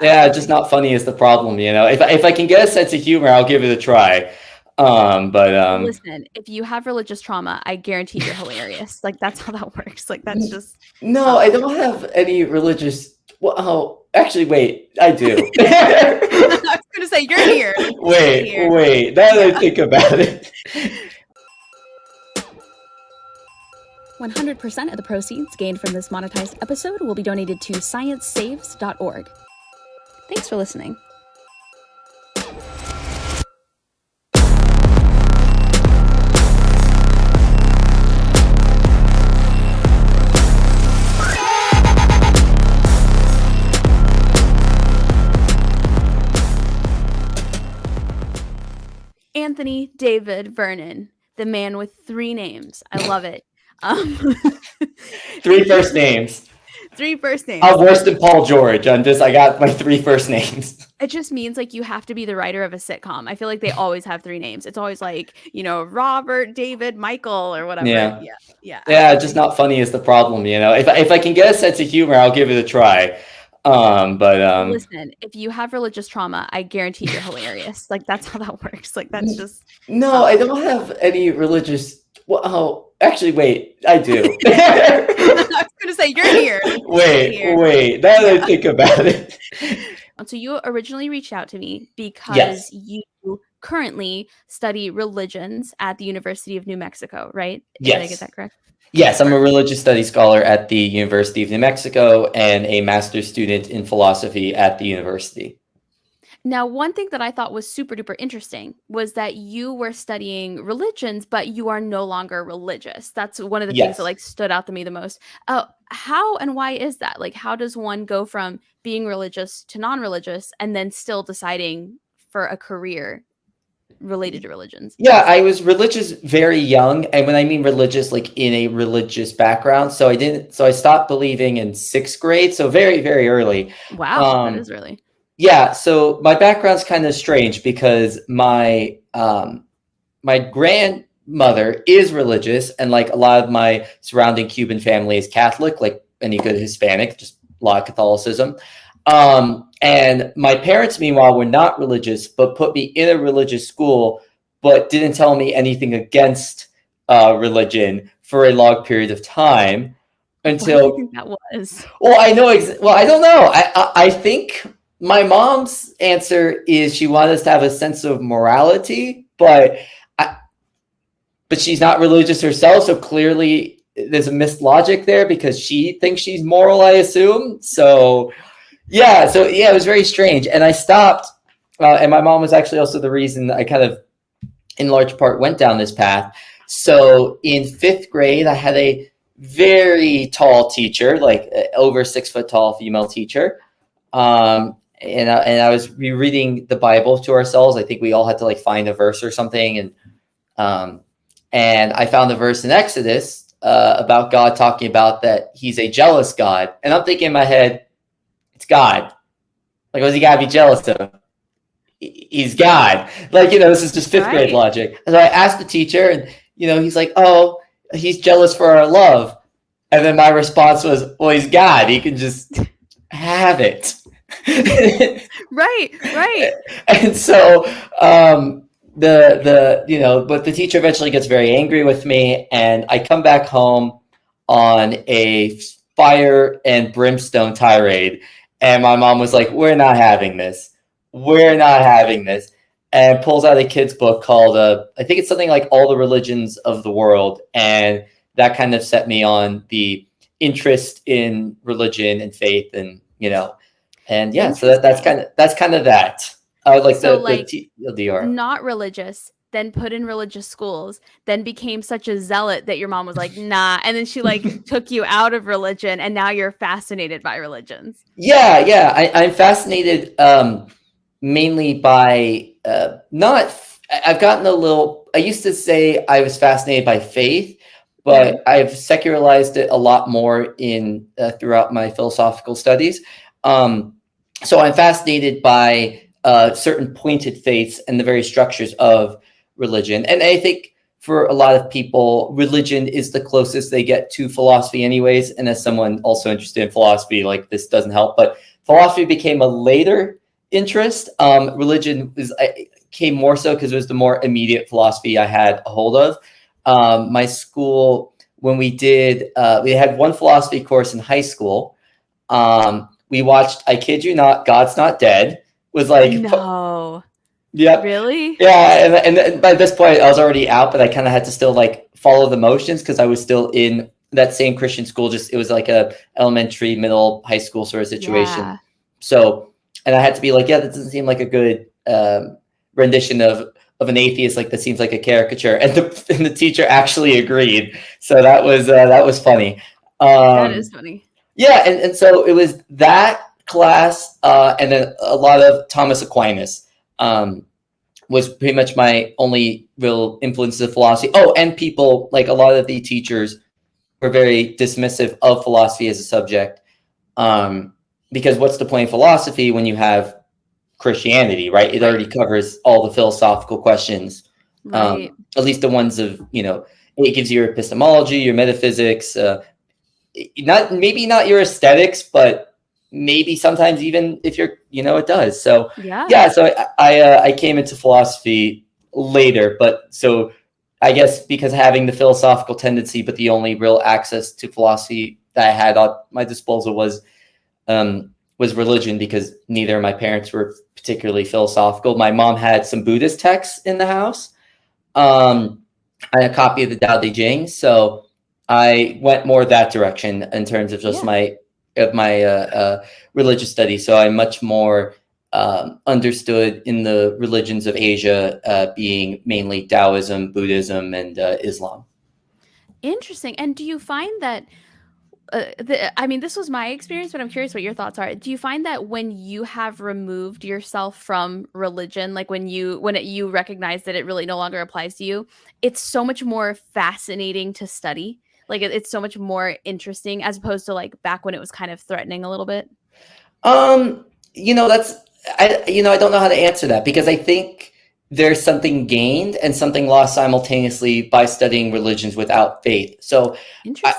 Yeah, just not funny is the problem, you know. If I can get a sense of humor, I'll give it a try. But Listen, if you have religious trauma, I guarantee you're hilarious. Like that's how that works. Like that's just no, how I that don't works. have any religious. Well, oh, actually, wait, I do. I was gonna say you're here. Like you fit here. Wait. Now that I Yeah. think about it, 100% of the proceeds gained from this monetized episode will be donated to sciencesaves.org. Thanks for listening. Anthony David Vernon, the man with 3 names. I love it. 3 first names. 3 first names. I'm worse than Paul George. I got my 3 first names. It just means like you have to be the writer of a sitcom. I feel like they always have 3 names. It's always like, Robert, David, Michael, or whatever. Yeah. Yeah. Yeah, just not funny is the problem, you know. If I can get a sense of humor, I'll give it a try. But Listen, if you have religious trauma, I guarantee you're hilarious. Like that's how that works. Like that's just no, I don't have any religious. Well, oh, actually, wait, I do. I was gonna say you're here. Like, wait. Now that I think about it. So you originally reached out to me because Yes. you currently study religions at the University of New Mexico, right? Yes. Did I get that correct? Yes, I'm a religious studies scholar at the University of New Mexico and a master's student in philosophy at the university. Now, one thing that I thought was super duper interesting was that you were studying religions, but you are no longer religious. That's one of the things that like stood out to me the most. How and why is that? Like, how does one go from being religious to non-religious and then still deciding for a career related to religions? Yeah, I was religious very young, and when I mean religious, like in a religious background. So I stopped believing in 6th grade, so very, very early. Wow, that is early. Yeah, so my background's kind of strange because my grandmother is religious, and like a lot of my surrounding Cuban family is Catholic, like any good Hispanic, just a lot of Catholicism. And my parents, meanwhile, were not religious, but put me in a religious school, but didn't tell me anything against religion for a long period of time until. What do you think that was? Well, I know. Well, I don't know. I think my mom's answer is she wanted us to have a sense of morality, but she's not religious herself, so clearly there's a missed logic there because she thinks she's moral, I assume. So it was very strange, and I stopped. And my mom was actually also the reason I kind of, in large part, went down this path. So in 5th grade, I had a very tall teacher, like over 6 foot tall female teacher. And I was rereading the Bible to ourselves. I think we all had to like find a verse or something. And I found a verse in Exodus about God talking about that he's a jealous God. And I'm thinking in my head, it's God. Like, what's he got to be jealous of? He's God. Like, this is just 5th grade logic. And so I asked the teacher, and, he's like, oh, he's jealous for our love. And then my response was, well, he's God. He can just have it. Right. And so but the teacher eventually gets very angry with me, and I come back home on a fire and brimstone tirade. And my mom was like, we're not having this. And pulls out a kid's book called, I think it's something like All the Religions of the World. And that kind of set me on the interest in religion and faith, and, and yeah, so that's kind of that. The TLDR. Not religious, then put in religious schools, then became such a zealot that your mom was like, nah. And then she like took you out of religion, and now you're fascinated by religions. Yeah. I'm fascinated mainly by I've gotten a little, I used to say I was fascinated by faith, but I've secularized it a lot more in throughout my philosophical studies. So I'm fascinated by certain pointed faiths and the very structures of religion. And I think for a lot of people, religion is the closest they get to philosophy anyways. And as someone also interested in philosophy, like, this doesn't help, but Philosophy became a later interest. Religion came more so because it was the more immediate philosophy I had a hold of. My school, when we had one philosophy course in high school. We watched, I kid you not, God's Not Dead. Was like, no. Yeah. Really? Yeah. And by this point, I was already out, but I kind of had to still like follow the motions because I was still in that same Christian school. Just, it was like a elementary, middle, high school sort of situation. Yeah. So, and I had to be like, yeah, that doesn't seem like a good rendition of an atheist. Like, that seems like a caricature. And the teacher actually agreed. So that was funny. That is funny. Yeah. And so it was that class, and then a lot of Thomas Aquinas. Was pretty much my only real influences of philosophy. Oh, and people, like a lot of the teachers were very dismissive of philosophy as a subject. Because what's the point of philosophy when you have Christianity, right? It already covers all the philosophical questions, right. At least the ones of, it gives you your epistemology, your metaphysics, maybe not your aesthetics, but maybe sometimes even if you're, it does. So so I came into philosophy later, but so I guess because having the philosophical tendency, but the only real access to philosophy that I had at my disposal was religion, because neither of my parents were particularly philosophical. My mom had some Buddhist texts in the house, and a copy of the Tao Te Ching. So I went more that direction in terms of just my religious studies. So I'm much more understood in the religions of Asia, being mainly Taoism, Buddhism, and Islam. Interesting. And do you find that, this was my experience, but I'm curious what your thoughts are. Do you find that when you have removed yourself from religion, like when you recognize that it really no longer applies to you, it's so much more fascinating to study? Like it's so much more interesting as opposed to like back when it was kind of threatening a little bit? I don't know how to answer that, because I think there's something gained and something lost simultaneously by studying religions without faith. So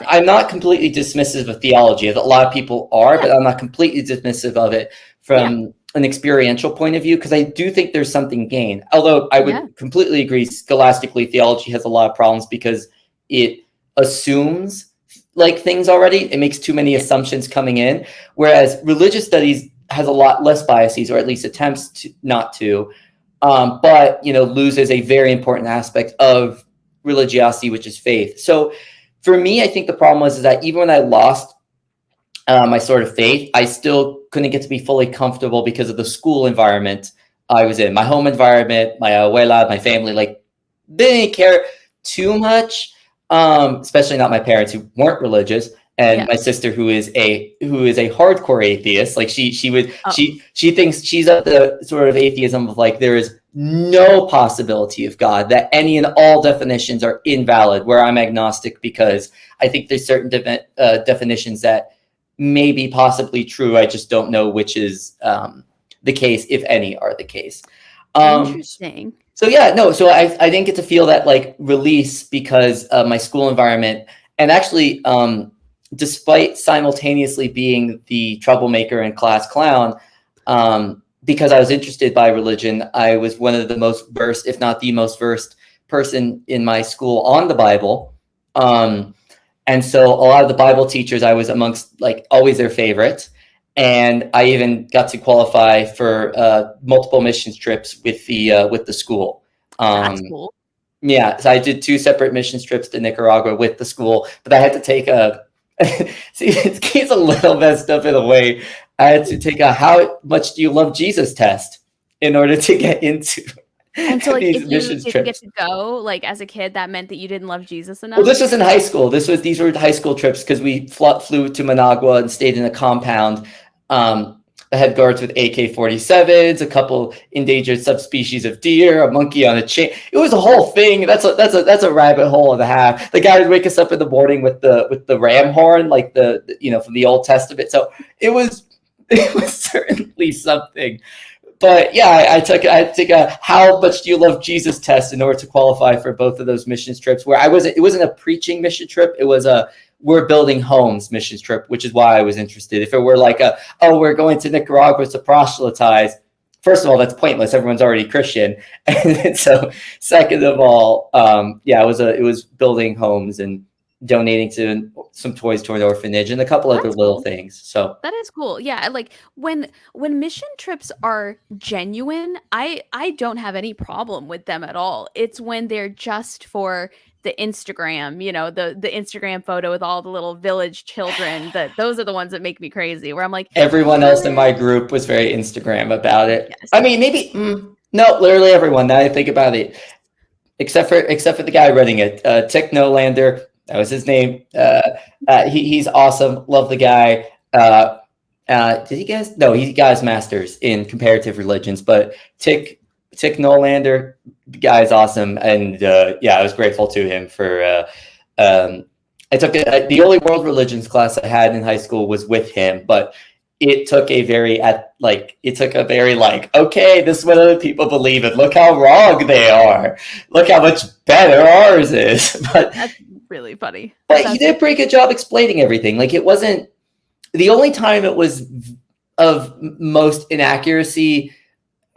I'm not completely dismissive of theology. A lot of people are, but I'm not completely dismissive of it from an experiential point of view, because I do think there's something gained. Although I would completely agree, scholastically, theology has a lot of problems because it assumes like things already. It makes too many assumptions coming in, whereas religious studies has a lot less biases, or at least attempts to not to, but loses a very important aspect of religiosity, which is faith. So for me, I think the problem was that even when I lost my sort of faith, I still couldn't get to be fully comfortable because of the school environment I was in. My home environment, my abuela, my family, like, they didn't care too much. Especially not my parents, who weren't religious, and my sister, who is a hardcore atheist. Like she thinks she's at the sort of atheism of like, there is no possibility of God, that any and all definitions are invalid, where I'm agnostic because I think there's certain definitions that may be possibly true. I just don't know which is the case, if any are the case. Interesting. So so I didn't get to feel that like release because of my school environment. And actually, despite simultaneously being the troublemaker and class clown, because I was interested by religion, I was one of the most versed, if not the most versed person in my school on the Bible. And so a lot of the Bible teachers, I was amongst like always their favorite. And I even got to qualify for multiple missions trips with the school. That's cool. Yeah, so I did 2 separate missions trips to Nicaragua with the school, but I had to take it's a little messed up in a way. I had to take a "How much do you love Jesus?" test in order to get into. And so, like, these if you missions didn't trips. get to go, like, as a kid, that meant that you didn't love Jesus enough? Well, this was in high school. These were high school trips because we flew to Managua and stayed in a compound that had guards with AK-47s, a couple endangered subspecies of deer, a monkey on a chain. It was a whole thing. That's a rabbit hole and a half. The guy would wake us up in the morning with the ram horn, like the from the Old Testament. So it was certainly something. But yeah, I took a "How much do you love Jesus?" test in order to qualify for both of those missions trips. Where it wasn't a preaching mission trip. It was we're building homes missions trip, which is why I was interested. If it were like we're going to Nicaragua to proselytize, first of all, that's pointless. Everyone's already Christian. And so second of all, it was building homes and donating to some toys to an orphanage and a couple other little things. So that is cool. Yeah, like when mission trips are genuine, I don't have any problem with them at all. It's when they're just for the Instagram, the Instagram photo with all the little village children, that those are the ones that make me crazy, where I'm like, everyone else in my group was very Instagram about it. Yes. I mean, maybe no, literally everyone. Now I think about it, except for the guy running it, Tick Nolander. That was his name. He's awesome. Love the guy. Did he guess? No, he got his master's in comparative religions. But Tick Nolander, the guy is awesome. And I was grateful to him for. I took the only world religions class I had in high school was with him, but it took a very okay, this is what other people believe, and look how wrong they are. Look how much better ours is. But that's really funny. But he did a pretty good job explaining everything. Like, it wasn't the only time it was of most inaccuracy.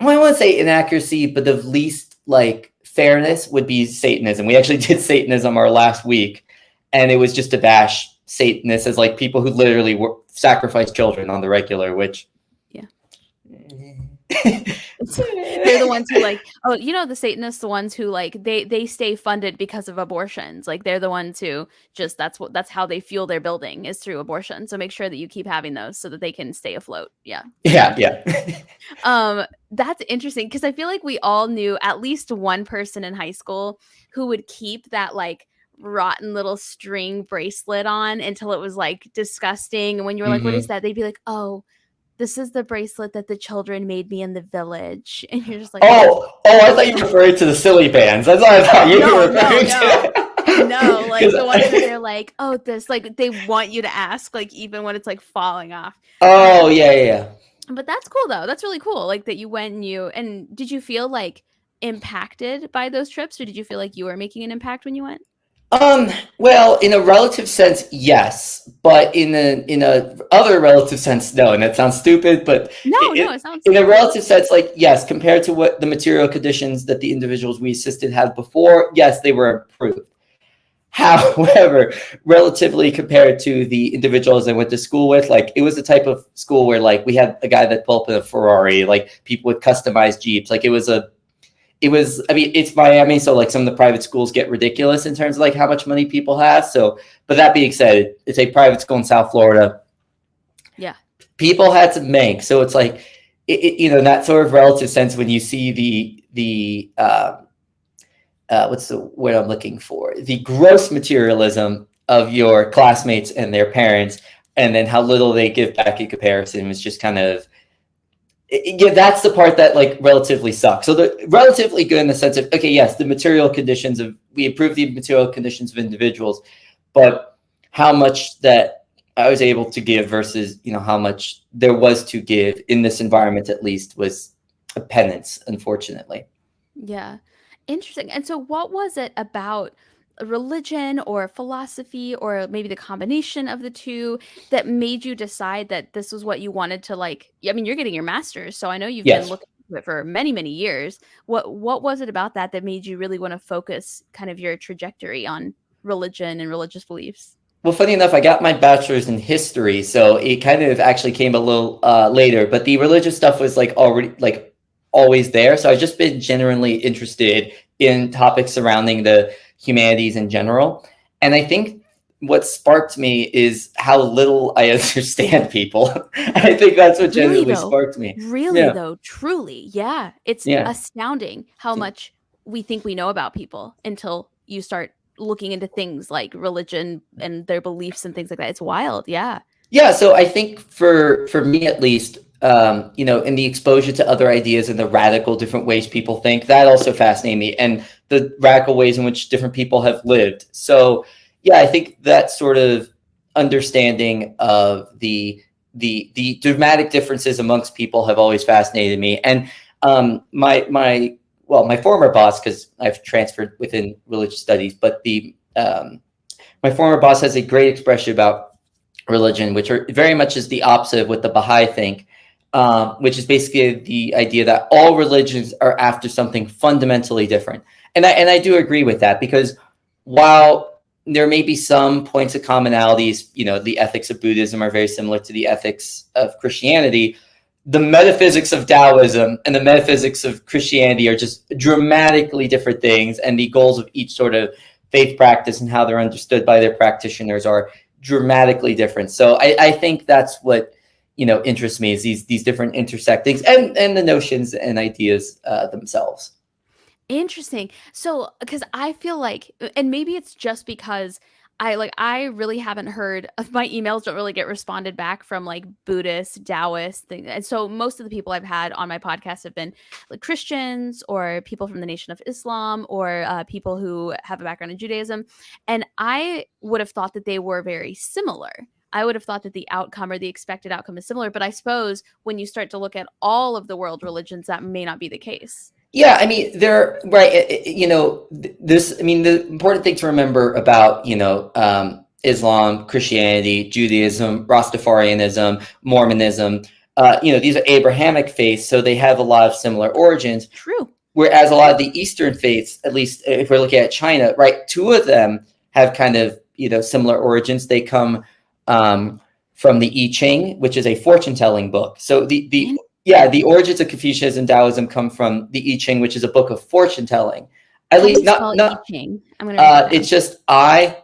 Well, I wouldn't say inaccuracy, but the least fairness would be Satanism. We actually did Satanism our last week, and it was just to bash Satanists as people who literally sacrifice children on the regular, which they're the ones who the Satanists, the ones who they stay funded because of abortions. They're the ones who just that's how they fuel their building, is through abortion. So make sure that you keep having those so that they can stay afloat. Yeah. That's interesting, because I feel like we all knew at least one person in high school who would keep that rotten little string bracelet on until it was disgusting, and when you were what is that, they'd be like, oh, this is the bracelet that the children made me in the village. And you're just like, I thought you referred to the silly bands. That's what I thought you were referring to. No, the ones that they're this, they want you to ask, even when it's falling off. Oh, yeah. But that's cool though. That's really cool. That you went and did you feel impacted by those trips, or did you feel like you were making an impact when you went? Well, in a relative sense, yes, but in a other relative sense, no. And that sounds stupid, but it sounds in a relative sense, yes, compared to what the material conditions that the individuals we assisted had before, yes, they were improved. However, relatively compared to the individuals I went to school with, it was the type of school where we had a guy that pulled up in a Ferrari, people with customized Jeeps. It's Miami, so some of the private schools get ridiculous in terms of how much money people have. So, but that being said, it's a private school in South Florida. Yeah, people had to make. So it's in that sort of relative sense, when you see the what's the word I'm looking for? The gross materialism of your classmates and their parents, and then how little they give back in comparison, was just kind of. That's the part that relatively sucks. So the relatively good in the sense of, okay, yes, we improved the material conditions of individuals, but how much that I was able to give versus, how much there was to give in this environment, at least, was a penance, unfortunately. Yeah. Interesting. And so what was it about religion or philosophy, or maybe the combination of the two, that made you decide that this was what you wanted to you're getting your master's, so I know you've been looking at it for many, many years. What was it about that made you really want to focus kind of your trajectory on religion and religious beliefs? Well, funny enough, I got my bachelor's in history, so it kind of actually came a little later, but the religious stuff was already always there. So I've just been genuinely interested in topics surrounding the humanities in general. And I think what sparked me is how little I understand people. I think that's what genuinely sparked me. Really, though, truly. Yeah. It's astounding how much we think we know about people until you start looking into things like religion and their beliefs and things like that. It's wild. Yeah. Yeah. So I think for me, at least, in the exposure to other ideas and the radical different ways people think, that also fascinated me, and the radical ways in which different people have lived. So, yeah, I think that sort of understanding of the dramatic differences amongst people have always fascinated me. And my former boss, because I've transferred within religious studies, but my former boss has a great expression about religion, which are very much is the opposite of what the Baha'i think, which is basically the idea that all religions are after something fundamentally different. And I do agree with that, because while there may be some points of commonalities, the ethics of Buddhism are very similar to the ethics of Christianity, the metaphysics of Taoism and the metaphysics of Christianity are just dramatically different things, and the goals of each sort of faith practice and how they're understood by their practitioners are dramatically different. So I think that's what interests me, is these different intersectings and the notions and ideas themselves. Interesting. So, because I feel like, and maybe it's just because I really haven't heard of, my emails don't really get responded back from like Buddhist, Taoist thing. And so most of the people I've had on my podcast have been like Christians or people from the Nation of Islam, or people who have a background in Judaism. And I would have thought that they were very similar. I would have thought that the outcome or the expected outcome is similar. But I suppose when you start to look at all of the world religions, that may not be the case. Yeah, I mean, they're right. The important thing to remember about, Islam, Christianity, Judaism, Rastafarianism, Mormonism, these are Abrahamic faiths, so they have a lot of similar origins. True. Whereas a lot of the Eastern faiths, at least if we're looking at China, right, two of them have kind of, similar origins. They come from the I Ching, which is a fortune-telling book. So the origins of Confucianism and Taoism come from the I Ching, which is a book of fortune telling. At least not I Ching. I'm gonna it's just I-Ching,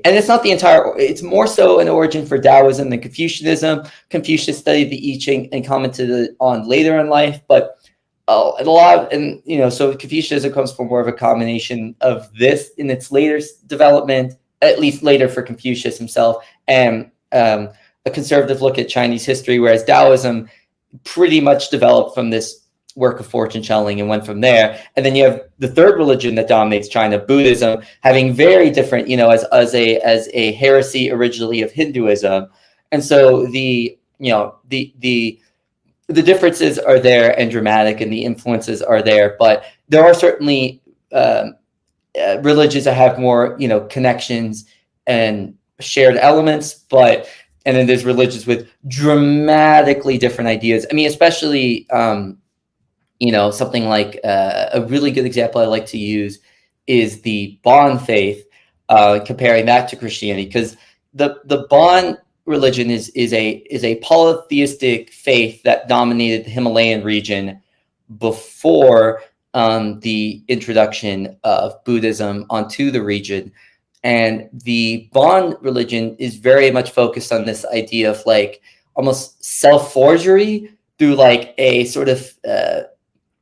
and it's not the entire. It's more so an origin for Taoism than Confucianism. Confucius studied the I Ching and commented on later in life, but so Confucianism comes from more of a combination of this in its later development, at least later for Confucius himself, and a conservative look at Chinese history, whereas Taoism pretty much developed from this work of fortune telling and went from there. And then you have the third religion that dominates China, Buddhism, having very different, as a heresy originally of Hinduism. And so the differences are there and dramatic, and the influences are there, but there are certainly religions that have more, connections and shared elements, and then there's religions with dramatically different ideas. I mean, especially, something like a really good example I like to use is the Bon faith, comparing that to Christianity, because the Bon religion is a polytheistic faith that dominated the Himalayan region before the introduction of Buddhism onto the region. And the Bon religion is very much focused on this idea of like almost self-forgery through like a sort of, how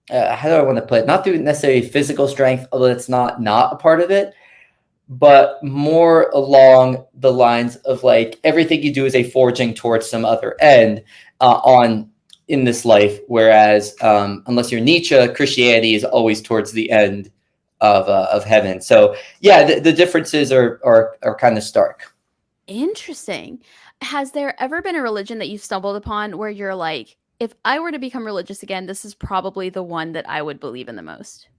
do I want to put it? Not through necessarily physical strength, although it's not a part of it, but more along the lines of like everything you do is a forging towards some other end in this life. Whereas unless you're Nietzsche, Christianity is always towards the end of heaven. So yeah, the differences are kind of stark. Interesting. Has there ever been a religion that you've stumbled upon where you're like, if I were to become religious again, this is probably the one that I would believe in the most?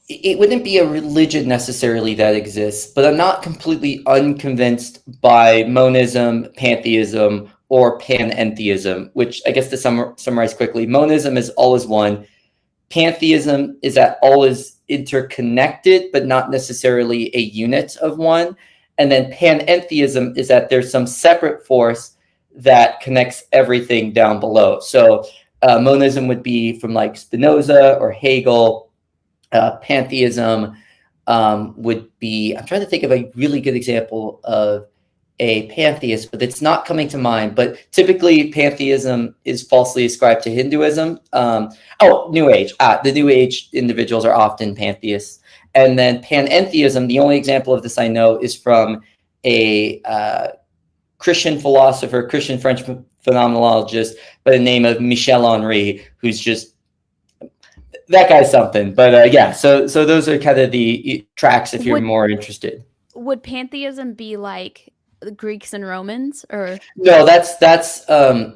It wouldn't be a religion necessarily that exists, but I'm not completely unconvinced by monism, pantheism, or panentheism, which I guess to summarize quickly, monism is all is one. Pantheism is that all is interconnected, but not necessarily a unit of one. And then panentheism is that there's some separate force that connects everything down below. So monism would be from like Spinoza or Hegel. Pantheism would be, I'm trying to think of a really good example of a pantheist, but it's not coming to mind. But typically pantheism is falsely ascribed to Hinduism. New Age. The New Age individuals are often pantheists. And then panentheism, the only example of this I know is from a Christian philosopher, Christian French phenomenologist by the name of Michel Henry, who's just, that guy's something. But yeah, so those are kind of the tracks if you're more interested. Would pantheism be like the Greeks and Romans, or no? That's a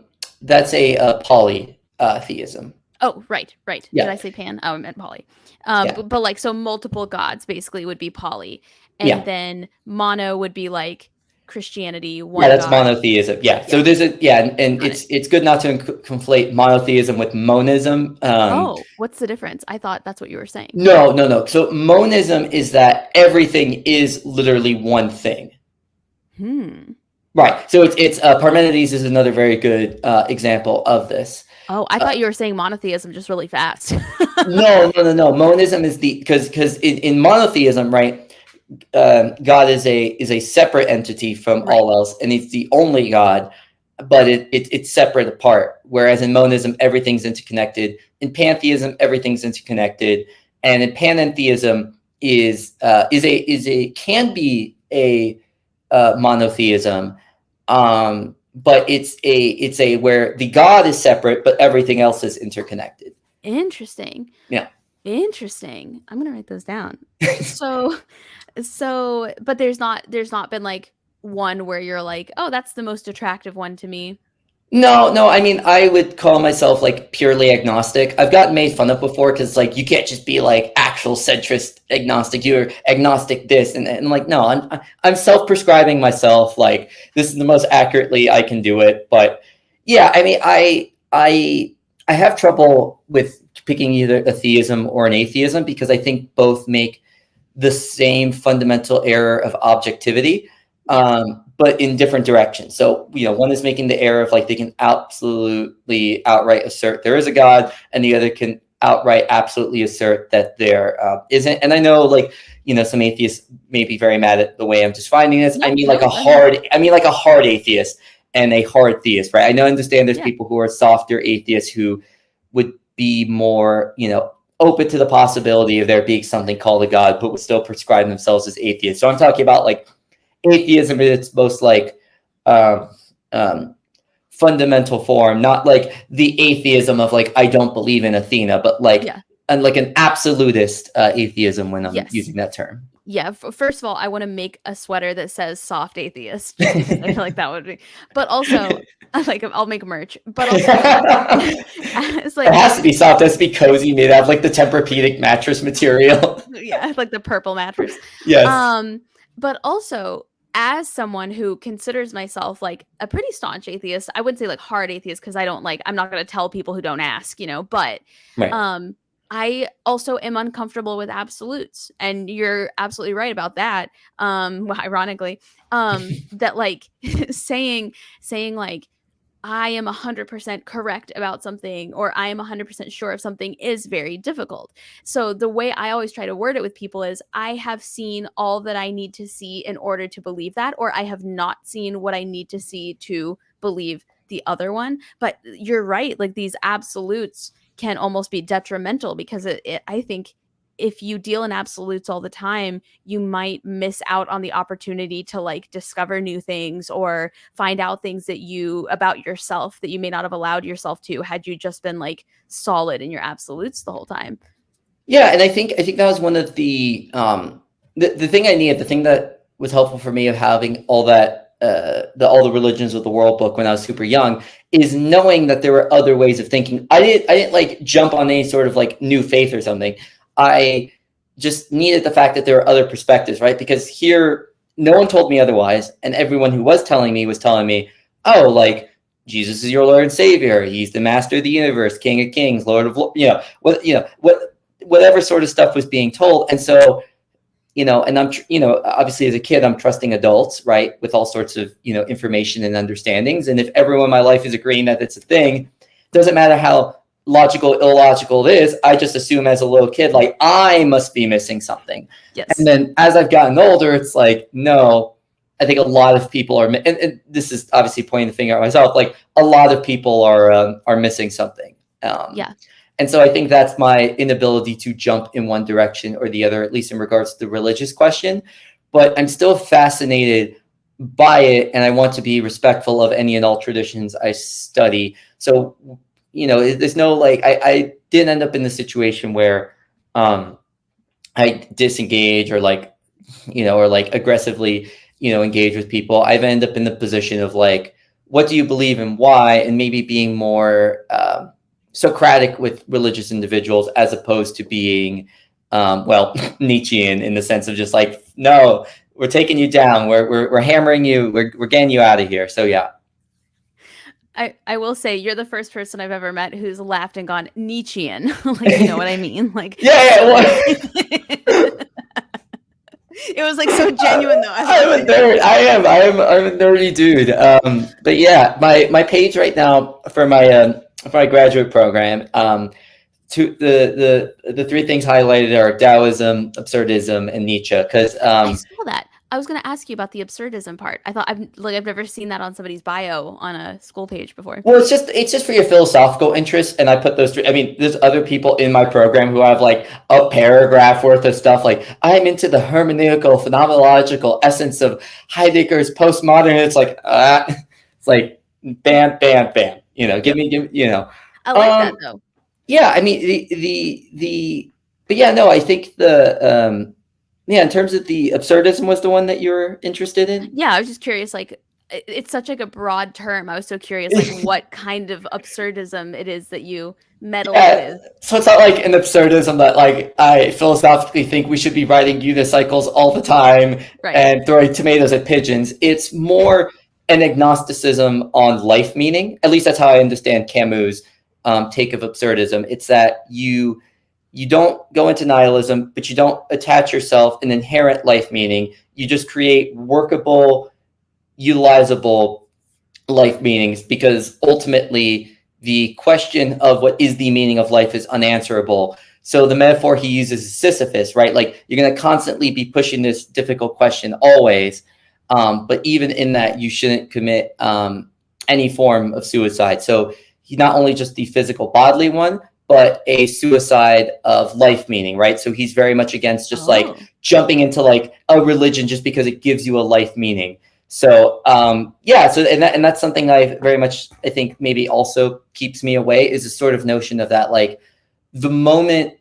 polytheism. Oh, right. Yeah. Did I say pan? Oh, I meant poly. Yeah. But like, so multiple gods basically would be poly, and Yeah. then mono would be like Christianity, one Yeah, that's God. monotheism. Yeah. So Yeah. there's and it's good not to conflate monotheism with monism. Oh, what's the difference? I thought that's what you were saying. No. So monism is that everything is literally one thing. Right. So it's Parmenides is another very good example of this. Oh, I thought you were saying monotheism just really fast. No. Monism is because in monotheism, right? God is a separate entity from Right. all else, and it's the only God, but it's separate apart. Whereas in monism, everything's interconnected. In pantheism, everything's interconnected, and in panentheism can be a monotheism, but it's a where the God is separate, but everything else is interconnected. Interesting. Yeah. Interesting. I'm gonna write those down. So, but there's not been like one where you're like, oh, that's the most attractive one to me. No. I mean, I would call myself like purely agnostic. I've gotten made fun of before because like you can't just be like actual centrist agnostic. You're agnostic this and like no, I'm self-prescribing myself. Like this is the most accurately I can do it. But yeah, I mean, I have trouble with picking either a theism or an atheism because I think both make the same fundamental error of objectivity, but in different directions. So, one is making the error of like they can absolutely outright assert there is a God, and the other can outright absolutely assert that there isn't. And I know, like, some atheists may be very mad at the way I'm defining this. I mean, like a hard atheist and a hard theist, right? I understand there's people who are softer atheists who would be more, open to the possibility of there being something called a God, but would still prescribe themselves as atheists. So I'm talking about like atheism in its most like fundamental form, not like the atheism of like I don't believe in Athena, but like and like an absolutist atheism when I'm using that term. Yeah. First of all, I want to make a sweater that says "soft atheist" just because I feel like that would be. But also, I'll make merch. But also, it's like it has to be soft. It has to be cozy, made out of like the Tempur-Pedic mattress material. Yeah, like the purple mattress. Yes. But also, as someone who considers myself like a pretty staunch atheist, I wouldn't say like hard atheist because I'm not going to tell people who don't ask, but right. I also am uncomfortable with absolutes, and you're absolutely right about that. Ironically, that like saying like I am 100% correct about something, or I am 100% sure of something is very difficult. So the way I always try to word it with people is I have seen all that I need to see in order to believe that, or I have not seen what I need to see to believe the other one. But you're right. Like these absolutes can almost be detrimental because I think if you deal in absolutes all the time, you might miss out on the opportunity to like discover new things or find out things about yourself that you may not have allowed yourself to had you just been like solid in your absolutes the whole time. Yeah. And I think that was one of the thing I needed, the thing that was helpful for me of having all that, all the religions of the world book when I was super young is knowing that there were other ways of thinking. I didn't like jump on any sort of like new faith or something. I just needed the fact that there were other perspectives, right? Because here, no one told me otherwise. And everyone who was telling me, oh, like Jesus is your Lord and Savior. He's the master of the universe, King of Kings, Lord of Lords, whatever sort of stuff was being told. And so, and I'm, obviously as a kid, I'm trusting adults, right? With all sorts of, information and understandings. And if everyone in my life is agreeing that it's a thing, doesn't matter how logical, illogical it is, I just assume as a little kid, like I must be missing something. Yes. And then as I've gotten older, it's like, no, I think a lot of people are, and this is obviously pointing the finger at myself, like a lot of people are missing something. And so I think that's my inability to jump in one direction or the other, at least in regards to the religious question. But I'm still fascinated by it, and I want to be respectful of any and all traditions I study. So, there's no like I didn't end up in the situation where I disengage or like, or like aggressively, engage with people. I've ended up in the position of like, what do you believe and why? And maybe being more Socratic with religious individuals, as opposed to being, Nietzschean in the sense of just like, no, we're taking you down. We're hammering you. We're getting you out of here. So yeah. I will say you're the first person I've ever met who's laughed and gone Nietzschean. Like, you know what I mean? Like, yeah. It was like so genuine though. I'm a nerd. I'm a nerdy dude. But yeah, my page right now for my graduate program, to the three things highlighted are Taoism, absurdism, and Nietzsche. Because I saw that. I was going to ask you about the absurdism part. I thought I've never seen that on somebody's bio on a school page before. Well, it's just for your philosophical interests, and I put those three. I mean, there's other people in my program who have like a paragraph worth of stuff. Like, I'm into the hermeneutical, phenomenological essence of Heidegger's postmodern. It's like, it's like bam, bam, bam. You know, give me. You know. I like that though. Yeah, I mean but yeah, no, I think in terms of the absurdism was the one that you were interested in. Yeah, I was just curious. Like, it's such like a broad term. I was so curious, like, what kind of absurdism it is that you meddle with. So it's not like an absurdism that like I philosophically think we should be writing unicycles all the time and throwing tomatoes at pigeons. It's more an agnosticism on life meaning. At least that's how I understand Camus' take of absurdism. It's that you don't go into nihilism, but you don't attach yourself an inherent life meaning. You just create workable, utilizable life meanings, because ultimately the question of what is the meaning of life is unanswerable. So the metaphor he uses is Sisyphus, right? Like, you're going to constantly be pushing this difficult question always. But even in that, you shouldn't commit any form of suicide. So he's not only just the physical bodily one, but a suicide of life meaning, right? So he's very much against just like jumping into like a religion just because it gives you a life meaning. So and that's something I think maybe also keeps me away, is a sort of notion of that, like, the moment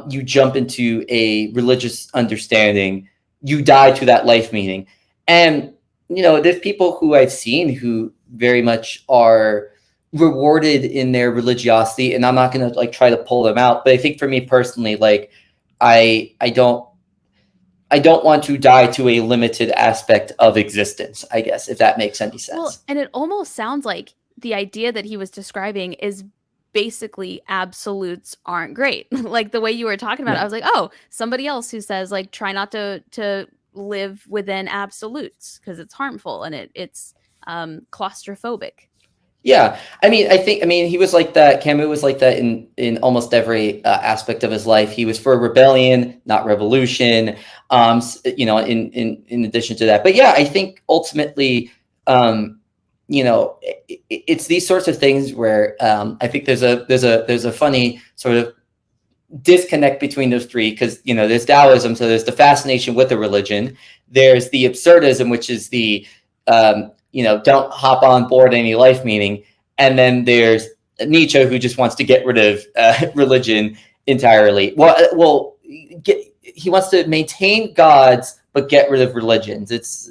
you jump into a religious understanding, you die to that life meaning. And, you know, there's people who I've seen who very much are rewarded in their religiosity, and I'm not going to like try to pull them out, but I think for me personally, like, I don't want to die to a limited aspect of existence, I guess, if that makes any sense. Well, and it almost sounds like the idea that he was describing is basically absolutes aren't great. Like, the way you were talking about it, I was like, oh, somebody else who says like, try not to live within absolutes because it's harmful and it's claustrophobic. Yeah, I mean, he was like that. Camus was like that in almost every aspect of his life. He was for rebellion, not revolution. You know, in addition to that, but yeah, I think ultimately, you know, it's these sorts of things where I think there's a funny sort of disconnect between those three, because, you know, there's Taoism, so there's the fascination with the religion. There's the absurdism, which is the you know, don't hop on board any life meaning. And then there's Nietzsche, who just wants to get rid of religion entirely. Well, he wants to maintain gods, but get rid of religions.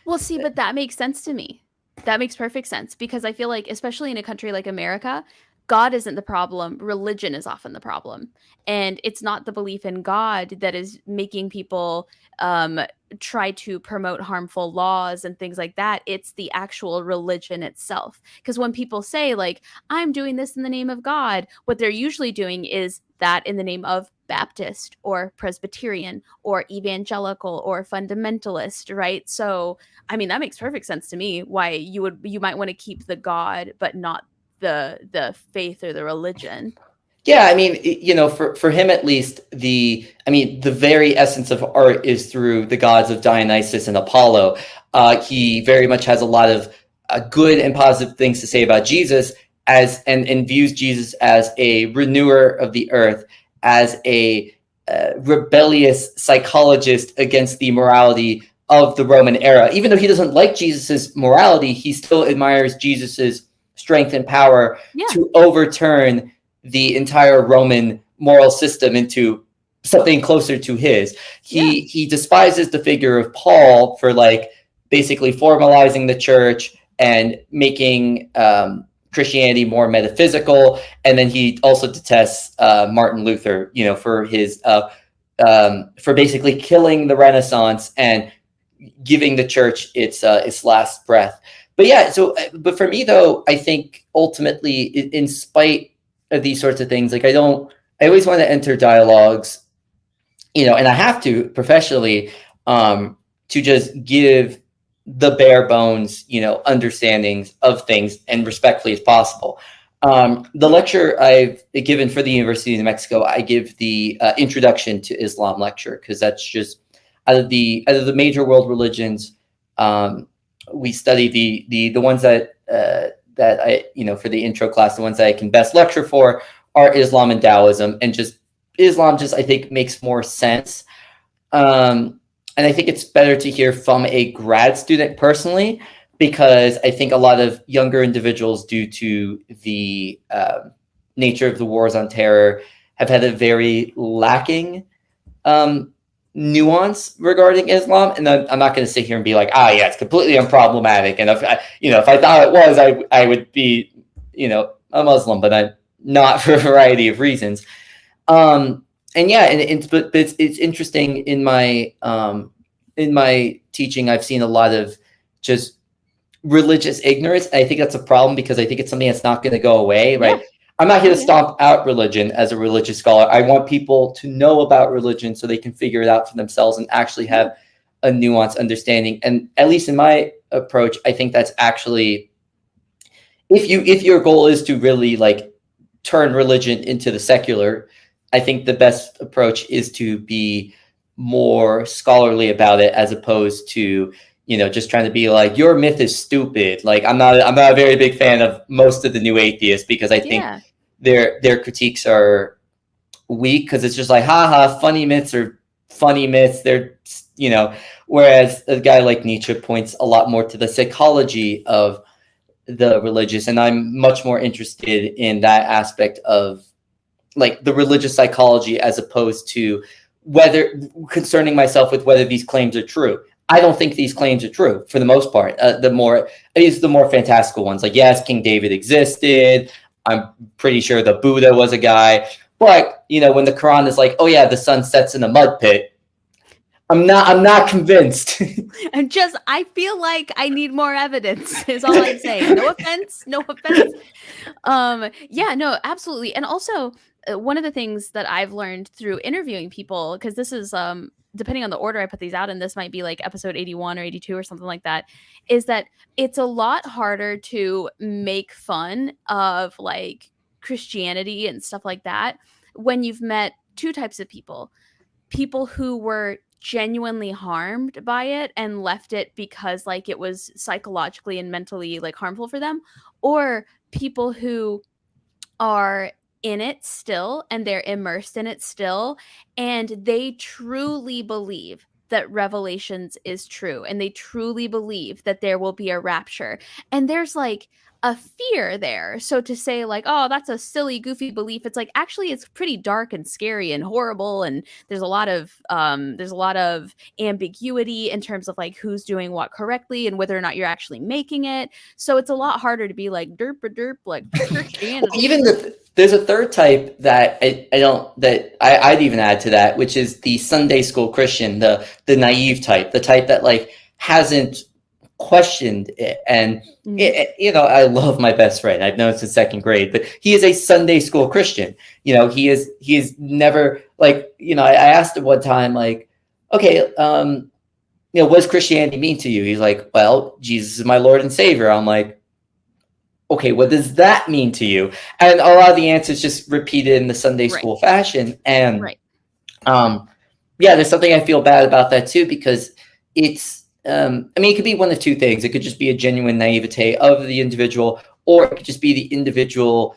But that makes sense to me. That makes perfect sense, because I feel like, especially in a country like America, God isn't the problem. Religion is often the problem. And it's not the belief in God that is making people try to promote harmful laws and things like that. It's the actual religion itself. Because when people say like, I'm doing this in the name of God, what they're usually doing is that in the name of Baptist or Presbyterian or evangelical or fundamentalist, right? So, I mean, that makes perfect sense to me, why you might want to keep the God, but not the faith or the religion. Yeah, I mean, you know, for him at least, the very essence of art is through the gods of Dionysus and Apollo. He very much has a lot of good and positive things to say about Jesus, and views Jesus as a renewer of the earth, as a rebellious psychologist against the morality of the Roman era. Even though he doesn't like Jesus's morality, he still admires Jesus's strength and power to overturn the entire Roman moral system into something closer to his. He despises the figure of Paul for like basically formalizing the church and making Christianity more metaphysical, and then he also detests Martin Luther, you know, for his for basically killing the Renaissance and giving the church its last breath. But yeah, so but for me though, I think ultimately, in spite of these sorts of things, like I always want to enter dialogues, you know, and I have to professionally to just give the bare bones, you know, understandings of things and respectfully as possible. The lecture I've given for the University of New Mexico, I give the Introduction to Islam lecture, because that's just out of the major world religions. We study the ones that I, you know, for the intro class, the ones that I can best lecture for are Islam and Taoism, and just Islam just, I think, makes more sense. And I think it's better to hear from a grad student personally, because I think a lot of younger individuals, due to the nature of the wars on terror, have had a very lacking nuance regarding Islam. And I'm not going to sit here and be like, yeah, it's completely unproblematic. And if I thought it was, I would be, you know, a Muslim, but I'm not, for a variety of reasons. And yeah, but it's interesting in my teaching, I've seen a lot of just religious ignorance. I think that's a problem, because I think it's something that's not going to go away, right? Yeah. I'm not here to stomp out religion as a religious scholar. I want people to know about religion so they can figure it out for themselves and actually have a nuanced understanding. And at least in my approach, I think that's actually, if your goal is to really like turn religion into the secular, I think the best approach is to be more scholarly about it, as opposed to, you know, just trying to be like, your myth is stupid. Like, I'm not a very big fan of most of the new atheists, because I think their critiques are weak, because it's just like, funny myths are funny myths. They're, you know, whereas a guy like Nietzsche points a lot more to the psychology of the religious, and I'm much more interested in that aspect of like the religious psychology, as opposed to concerning myself with whether these claims are true. I don't think these claims are true for the most part. The more fantastical ones, like, yes, King David existed. I'm pretty sure the Buddha was a guy. But, you know, when the Quran is like, oh yeah, the sun sets in a mud pit, I'm not convinced. I feel like I need more evidence, is all I'm saying. No offense. Yeah, no, absolutely. And also, one of the things that I've learned through interviewing people, because this is depending on the order I put these out, and this might be like episode 81 or 82 or something like that, is that it's a lot harder to make fun of like Christianity and stuff like that when you've met two types of people who were genuinely harmed by it and left it because like it was psychologically and mentally like harmful for them, or people who are in it still and they're immersed in it still, and they truly believe that Revelations is true, and they truly believe that there will be a rapture, and there's like a fear there. So to say like, oh, that's a silly, goofy belief, it's like, actually, it's pretty dark and scary and horrible, and there's a lot of ambiguity in terms of like who's doing what correctly and whether or not you're actually making it. So it's a lot harder to be like derp like Christianity. Even there's a third type that I'd even add to that, which is the Sunday school Christian, the naive type, the type that like hasn't questioned it. And you know, I love my best friend. I've known since second grade, but he is a Sunday school Christian. You know, he is never like, you know, I asked him one time, like, okay, you know, what does Christianity mean to you? He's like, well, Jesus is my Lord and Savior. I'm like, okay, what does that mean to you? And a lot of the answers just repeated in the Sunday school fashion. And yeah, there's something I feel bad about that too, because it's, I mean, it could be one of two things. It could just be a genuine naivete of the individual, or it could just be the individual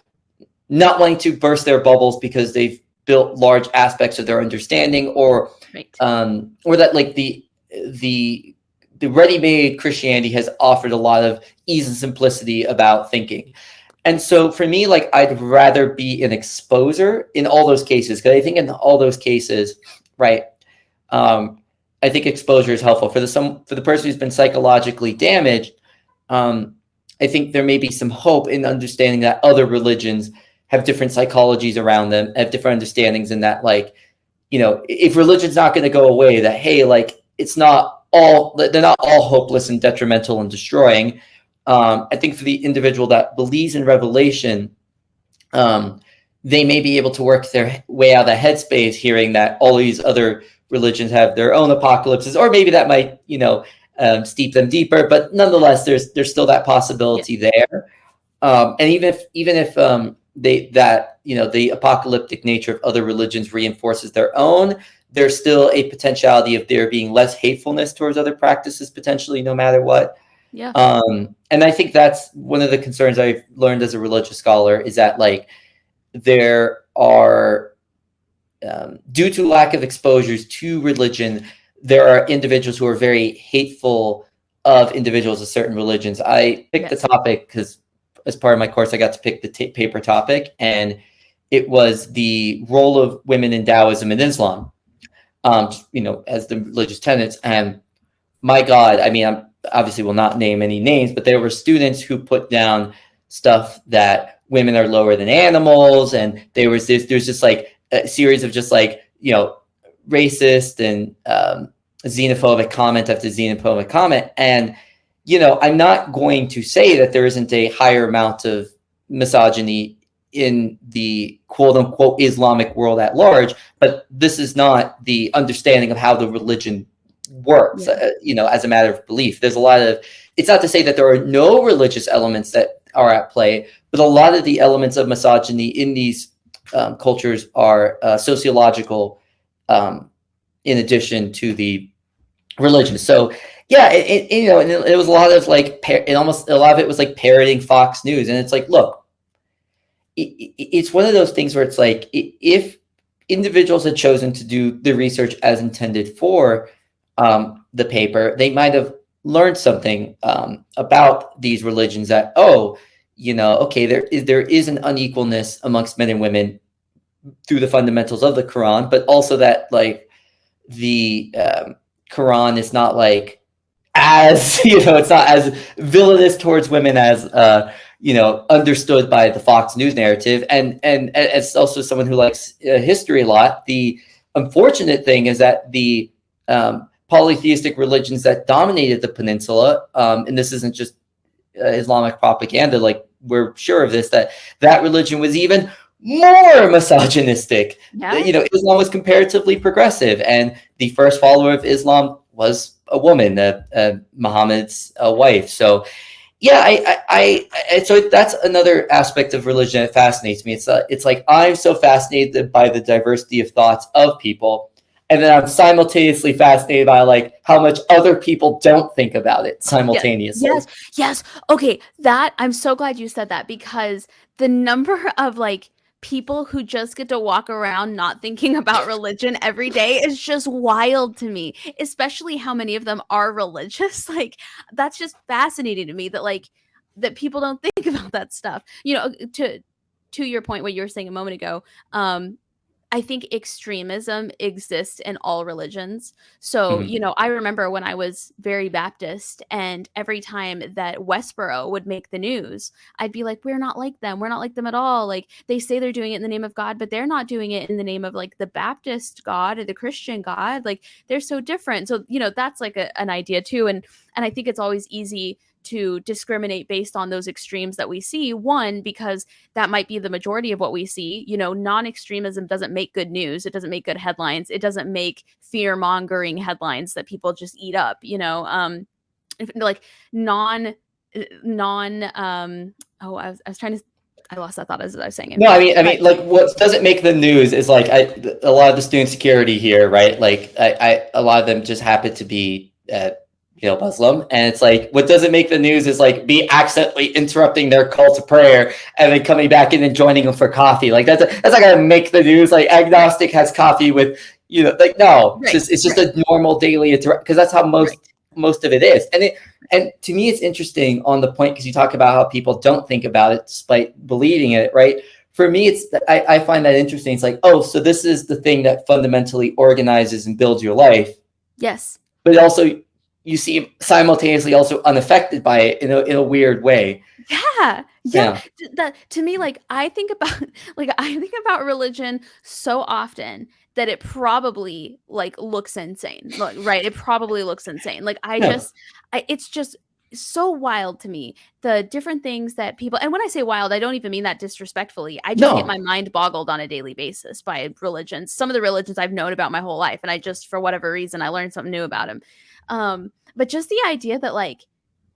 not wanting to burst their bubbles because they've built large aspects of their understanding, or that like the ready-made Christianity has offered a lot of ease and simplicity about thinking. And so for me, like, I'd rather be an exposer in all those cases, because I think in all those cases, right, I think exposure is helpful for the person who's been psychologically damaged. I think there may be some hope in understanding that other religions have different psychologies around them, have different understandings, and that, like, you know, if religion's not going to go away, that, hey, like, it's not all, they're not all hopeless and detrimental and destroying. I think for the individual that believes in revelation, they may be able to work their way out of the headspace, hearing that all these other religions have their own apocalypses, or maybe that might, you know, steep them deeper. But nonetheless, there's still that possibility there. And even if the apocalyptic nature of other religions reinforces their own, there's still a potentiality of there being less hatefulness towards other practices, potentially, no matter what. Yeah. And I think that's one of the concerns I've learned as a religious scholar, is that, like, there are, due to lack of exposures to religion, there are individuals who are very hateful of individuals of certain religions. I picked the topic because as part of my course, I got to pick the paper topic, and it was the role of women in Taoism and Islam, you know, as the religious tenets. And my God, I mean, I obviously will not name any names, but there were students who put down stuff that women are lower than animals, and there's just like a series of just, like, you know, racist and xenophobic comment after xenophobic comment. And, you know, I'm not going to say that there isn't a higher amount of misogyny in the quote unquote Islamic world at large, but this is not the understanding of how the religion works, you know, as a matter of belief. There's a lot of, it's not to say that there are no religious elements that are at play, but a lot of the elements of misogyny in these cultures are sociological, in addition to the religion. So yeah, you know, and it was a lot of, like, a lot of it was like parroting Fox News. And it's like, look, it's one of those things where it's like, if individuals had chosen to do the research as intended for the paper, they might have learned something about these religions, that, oh, you know, okay, there is an unequalness amongst men and women through the fundamentals of the Quran, but also that, like, the Quran is not, like, as, you know, it's not as villainous towards women as you know, understood by the Fox News narrative. And as also someone who likes history a lot, the unfortunate thing is that the polytheistic religions that dominated the peninsula, and this isn't just Islamic propaganda, like, we're sure of this, that religion was even more misogynistic. You know, Islam was comparatively progressive, and the first follower of Islam was a woman, Muhammad's wife. So yeah, so that's another aspect of religion that fascinates me. It's like, I'm so fascinated by the diversity of thoughts of people, and then I'm simultaneously fascinated by, like, how much other people don't think about it simultaneously. Yes. Okay, that, I'm so glad you said that, because the number of, like, people who just get to walk around not thinking about religion every day is just wild to me, especially how many of them are religious. Like, that's just fascinating to me, that, like, that people don't think about that stuff. You know, to your point, what you were saying a moment ago, I think extremism exists in all religions. So, you know, I remember when I was very Baptist, and every time that Westboro would make the news, I'd be like, we're not like them. We're not like them at all. Like, they say they're doing it in the name of God, but they're not doing it in the name of, like, the Baptist God or the Christian God. Like, they're so different. So, you know, that's like an idea too. And I think it's always easy to discriminate based on those extremes that we see. One, because that might be the majority of what we see. You know, non-extremism doesn't make good news. It doesn't make good headlines. It doesn't make fear-mongering headlines that people just eat up, you know. Like I was trying to, I lost that thought as I was saying it. No, I mean, like, what doesn't make the news is, like, a lot of the student security here, right? Like, a lot of them just happen to be you know, Muslim, and it's like, what doesn't make the news is, like, me accidentally interrupting their call to prayer and then coming back in and joining them for coffee. Like, that's not gonna make the news. Like, agnostic has coffee with, you know, like, no, it's just a normal daily interaction, because that's how most of it is. And to me, it's interesting on the point, because you talk about how people don't think about it despite believing it, right? For me, I find that interesting. It's like, oh, so this is the thing that fundamentally organizes and builds your life. Yes. But also, you seem simultaneously also unaffected by it in a weird way. Yeah. To me, like I think about religion so often that it probably like looks insane. Like, right? It probably looks insane. Like it's just so wild to me, the different things that people, and when I say wild, I don't even mean that disrespectfully. I just get my mind boggled on a daily basis by religions. Some of the religions I've known about my whole life, and I just, for whatever reason, I learned something new about them. But just the idea that like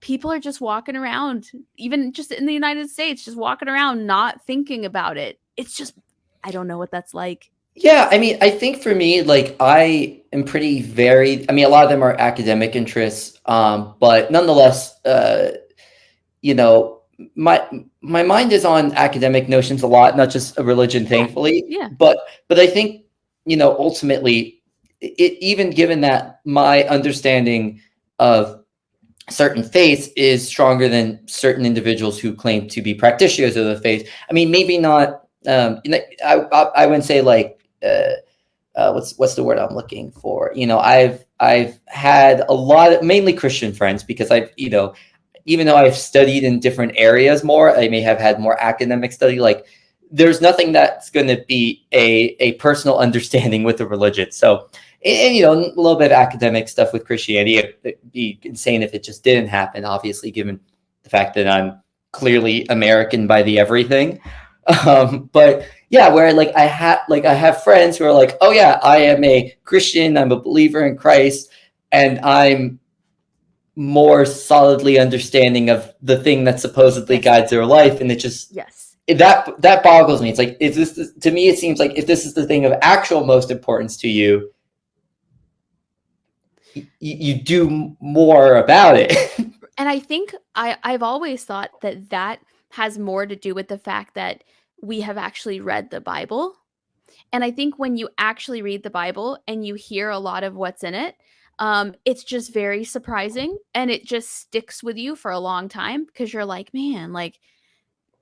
people are just walking around, even just in the United States, just walking around not thinking about it. It's just, I don't know what that's like. Yeah, I mean, I think for me, like I am pretty varied. I mean, a lot of them are academic interests, but nonetheless, you know, my mind is on academic notions a lot, not just a religion, thankfully. Yeah. But I think, you know, ultimately, even given that my understanding of certain faiths is stronger than certain individuals who claim to be practitioners of the faith. I mean, maybe not. You know, I wouldn't say like. What's the word I'm looking for? You know, I've had a lot of mainly Christian friends because I've, you know, even though I've studied in different areas more, I may have had more academic study. Like there's nothing that's going to be a personal understanding with the religion. So, and you know, a little bit of academic stuff with Christianity. It'd be insane if it just didn't happen, obviously, given the fact that I'm clearly American by the everything. But yeah, where like I have friends who are like, oh yeah, I am a Christian, I'm a believer in Christ, and I'm more solidly understanding of the thing that supposedly guides their life. And it just that boggles me. It's like, is this to me, it seems like if this is the thing of actual most importance to you, you do more about it. And I think I've always thought that has more to do with the fact that we have actually read the Bible. And I think when you actually read the Bible and you hear a lot of what's in it, it's just very surprising, and it just sticks with you for a long time because you're like, man, like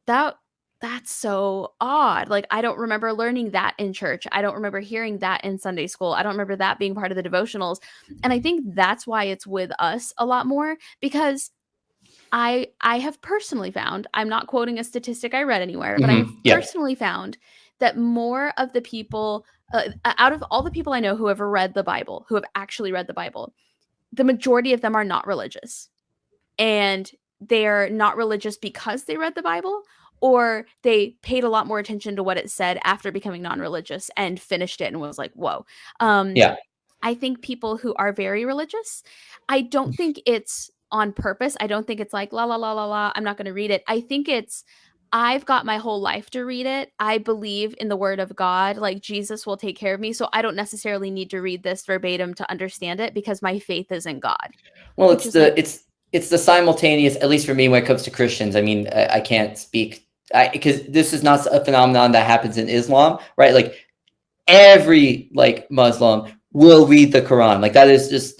that's so odd. Like, I don't remember learning that in church. I don't remember hearing that in Sunday school. I don't remember that being part of the devotionals. And I think that's why it's with us a lot more, because I have personally found, I'm not quoting a statistic I read anywhere, but I have personally found that more of the people, out of all the people I know who have read the Bible, who have actually read the Bible, the majority of them are not religious. And they're not religious because they read the Bible, or they paid a lot more attention to what it said after becoming non-religious and finished it and was like, whoa. I think people who are very religious, I don't think it's on purpose. I don't think it's like, la, la, la, la, la, I'm not going to read it. I think it's, I've got my whole life to read it. I believe in the word of God, like Jesus will take care of me. So I don't necessarily need to read this verbatim to understand it because my faith is in God. Well, it's the simultaneous, at least for me, when it comes to Christians. I mean, I can't speak because this is not a phenomenon that happens in Islam, right? Like every like Muslim will read the Quran. Like that is just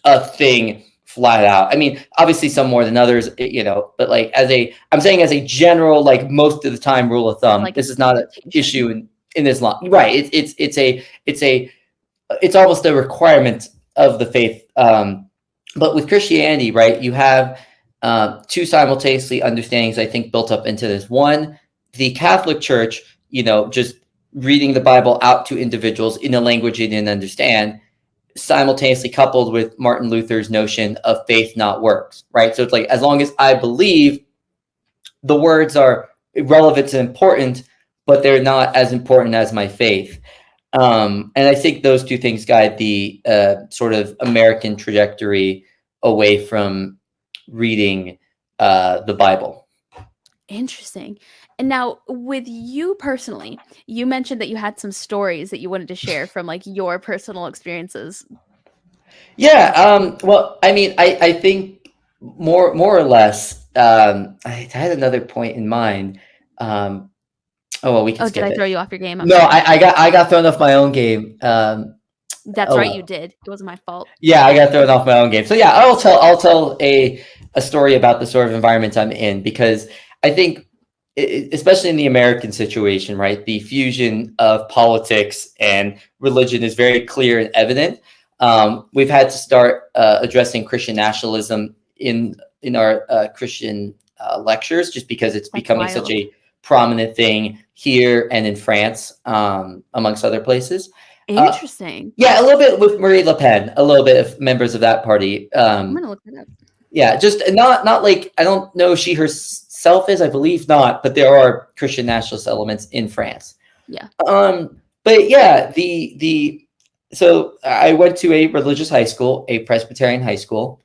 a thing. Flat out. I mean, obviously some more than others, you know, but like I'm saying as a general, like most of the time rule of thumb, like this is not an issue in Islam, right? It's almost a requirement of the faith. But with Christianity, right, you have two simultaneously understandings, I think, built up into this. One, the Catholic Church, you know, just reading the Bible out to individuals in a language they didn't understand, simultaneously coupled with Martin Luther's notion of faith not works, right? So it's like, as long as I believe, the words are relevant and important, but they're not as important as my faith. And I think those two things guide the sort of American trajectory away from reading the Bible. Interesting. And now with you personally, you mentioned that you had some stories that you wanted to share from like your personal experiences. Yeah. Well, I mean, I think more or less, I had another point in mind. Oh, well, we can skip it. Did I throw you off your game? No, I got thrown off my own game. That's right, you did. It wasn't my fault. Yeah, I got thrown off my own game. So yeah, I'll tell a story about the sort of environment I'm in, because I think, especially in the American situation, right, the fusion of politics and religion is very clear and evident. we've had to start addressing Christian nationalism in our Christian lectures, just because it's becoming such a prominent thing here and in France, amongst other places. Interesting. Yeah, a little bit with Marie Le Pen, a little bit of members of that party. I'm gonna look it up. Yeah, just not like, I don't know if she herself is, I believe not, but there are Christian nationalist elements in France. Yeah. But yeah, so I went to a religious high school, a Presbyterian high school,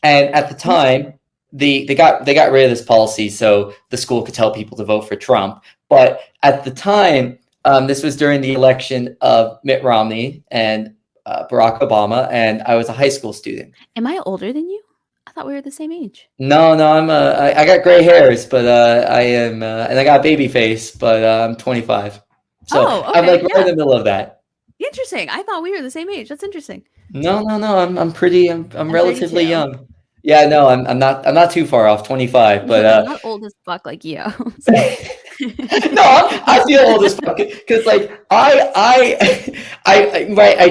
and at the time they got rid of this policy so the school could tell people to vote for Trump. But at the time, this was during the election of Mitt Romney and Barack Obama, and I was a high school student. Am I older than you? I thought we were the same age. No, I got gray hairs, but I am, and I got a baby face, but I'm 25. So okay, I'm like right in the middle of that. Interesting. I thought we were the same age. That's interesting. No. I'm relatively 32. young. Yeah, no, I'm not too far off, 25, but I'm not old as fuck like you. No, I feel old as fuck because like I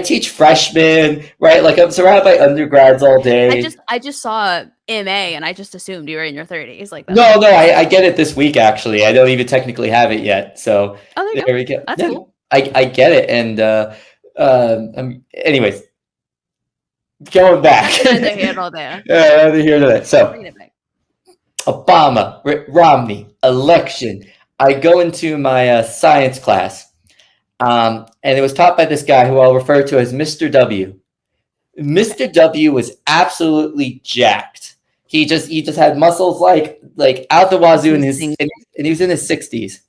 teach freshmen, right? Like I'm surrounded by undergrads all day. I just saw MA and I just assumed you were in your 30s. Like that. No, I get it this week actually. I don't even technically have it yet. So there we go. That's cool. I get it, and anyways, going back. Neither here nor there. Neither here nor there. So Bring it back. Obama, Romney, election. I go into my science class, and it was taught by this guy who I'll refer to as Mr. W. Mr. W was absolutely jacked. He just had muscles like out the wazoo, and he was in his 60s.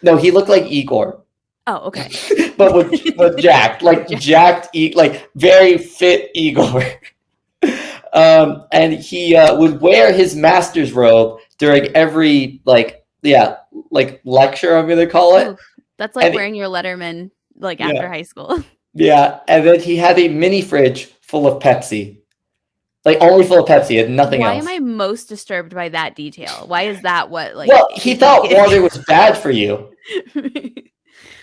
No, he looked like Igor. Oh, okay. but with jacked, jacked, like very fit Igor. And he would wear his master's robe during every lecture, I'm gonna call it. Oof, that's like wearing your Letterman after high school. Yeah, and then he had a mini fridge full of Pepsi. Like only full of Pepsi and nothing else. Why am I most disturbed by that detail? Why is that what Well, he thought water was bad for you.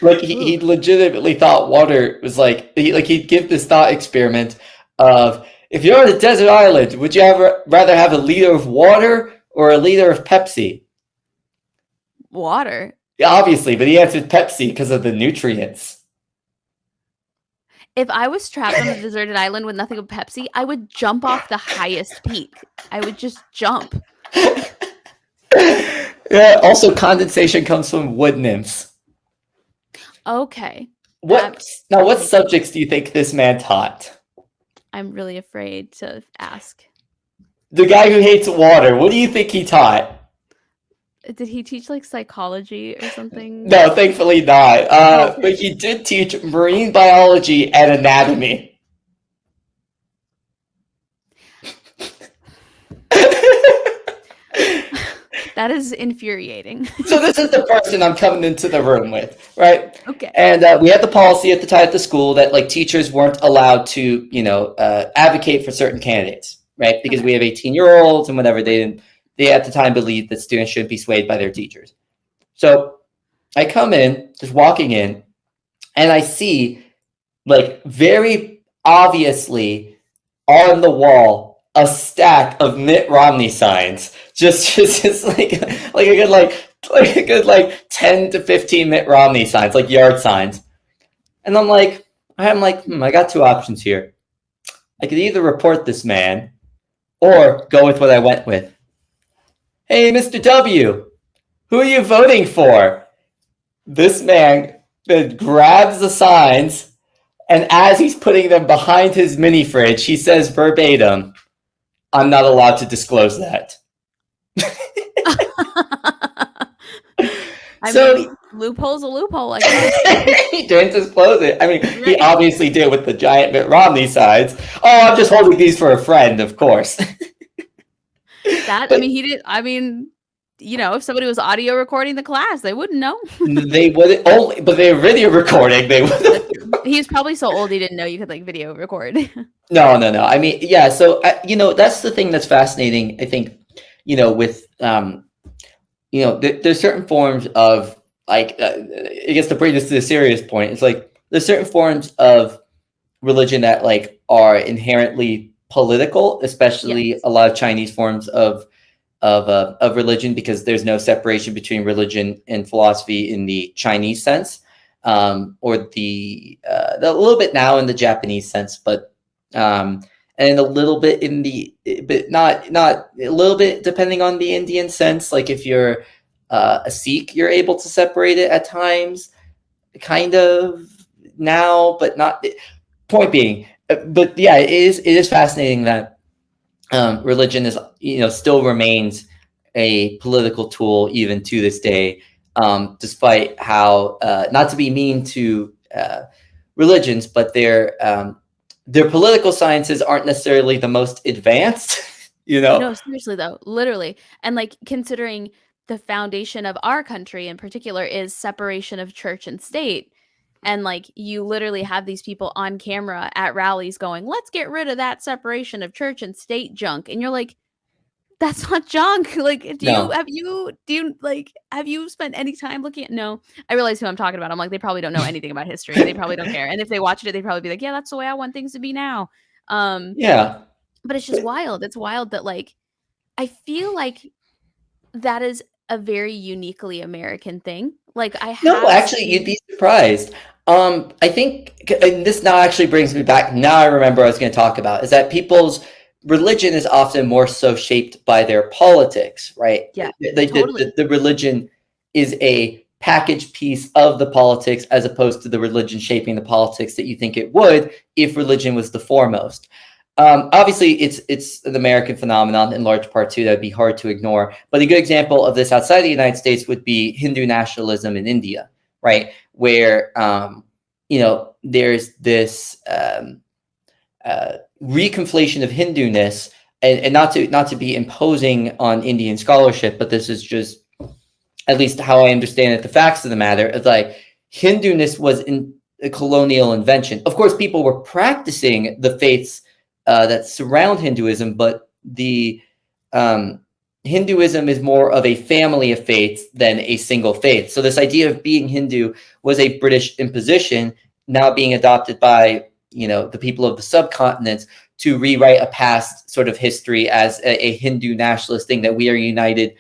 Like he legitimately thought water was he'd give this thought experiment of, if you're on a desert island, would you rather have a liter of water or a liter of Pepsi? Water. Yeah, obviously, but he answered Pepsi because of the nutrients. If I was trapped on a deserted island with nothing but Pepsi, I would jump off the highest peak. I would just jump. Yeah, also condensation comes from wood nymphs. Okay. What subjects do you think this man taught? I'm really afraid to ask. The guy who hates water, what do you think he taught? Did he teach psychology or something? No, thankfully not. But he did teach marine biology and anatomy. That is infuriating. So this is the person I'm coming into the room with, right? Okay. And we had the policy at the time at the school that teachers weren't allowed to, advocate for certain candidates, right? Because we have 18-year-olds and whatever. They at the time believed that students shouldn't be swayed by their teachers. So I come in, just walking in, and I see very obviously on the wall a stack of Mitt Romney signs, just like a good 10 to 15 Mitt Romney signs, yard signs. And I'm like, I got two options here. I could either report this man or go with what I went with. Hey, Mr. W, who are you voting for? This man then grabs the signs, and as he's putting them behind his mini fridge, he says verbatim, "I'm not allowed to disclose that." Loophole's a loophole, I guess. He didn't disclose it. I mean, he obviously did with the giant Mitt Romney signs. Oh, I'm just holding these for a friend, of course. He did. If somebody was audio recording the class, they wouldn't know. They wouldn't, but they were video recording. They would. He was probably so old he didn't know you could video record. No. I mean, yeah. So that's the thing that's fascinating. I think, with there's certain forms of I guess to bring this to the serious point, it's there's certain forms of religion that like are inherently political, especially a lot of Chinese forms of religion, because there's no separation between religion and philosophy in the Chinese sense, or the a little bit now in the Japanese sense, but and a little bit in the, but not a little bit depending on the Indian sense. Like if you're a Sikh, you're able to separate it at times, kind of now, but not. Point being, but yeah, it is fascinating that religion is, still remains a political tool even to this day, despite how, not to be mean to religions, but their political sciences aren't necessarily the most advanced. No, seriously though, literally. And like considering the foundation of our country in particular is separation of church and state. And like you literally have these people on camera at rallies going, let's get rid of that separation of church and state junk. And you're like, that's not junk. Like, have you spent any time looking at, no, I realize who I'm talking about. I'm like, they probably don't know anything about history. They probably don't care. And if they watched it, they'd probably be like, yeah, that's the way I want things to be now. Yeah. But it's just wild. It's wild that like, I feel like that is a very uniquely American thing. Like actually, you'd be surprised. I think, and this now actually brings me back. Now I remember what I was going to talk about, is that people's religion is often more so shaped by their politics, right? Yeah, totally. The religion is a packaged piece of the politics, as opposed to the religion shaping the politics that you think it would if religion was the foremost. Obviously, it's an American phenomenon in large part too. That'd be hard to ignore. But a good example of this outside the United States would be Hindu nationalism in India, right? Where there's this reconflation of Hinduness, and not to be imposing on Indian scholarship, but this is just at least how I understand it. The facts of the matter is like Hinduness was a colonial invention. Of course, people were practicing the faiths that surround Hinduism, but the Hinduism is more of a family of faiths than a single faith. So this idea of being Hindu was a British imposition, now being adopted by the people of the subcontinent to rewrite a past sort of history as a Hindu nationalist thing, that we are united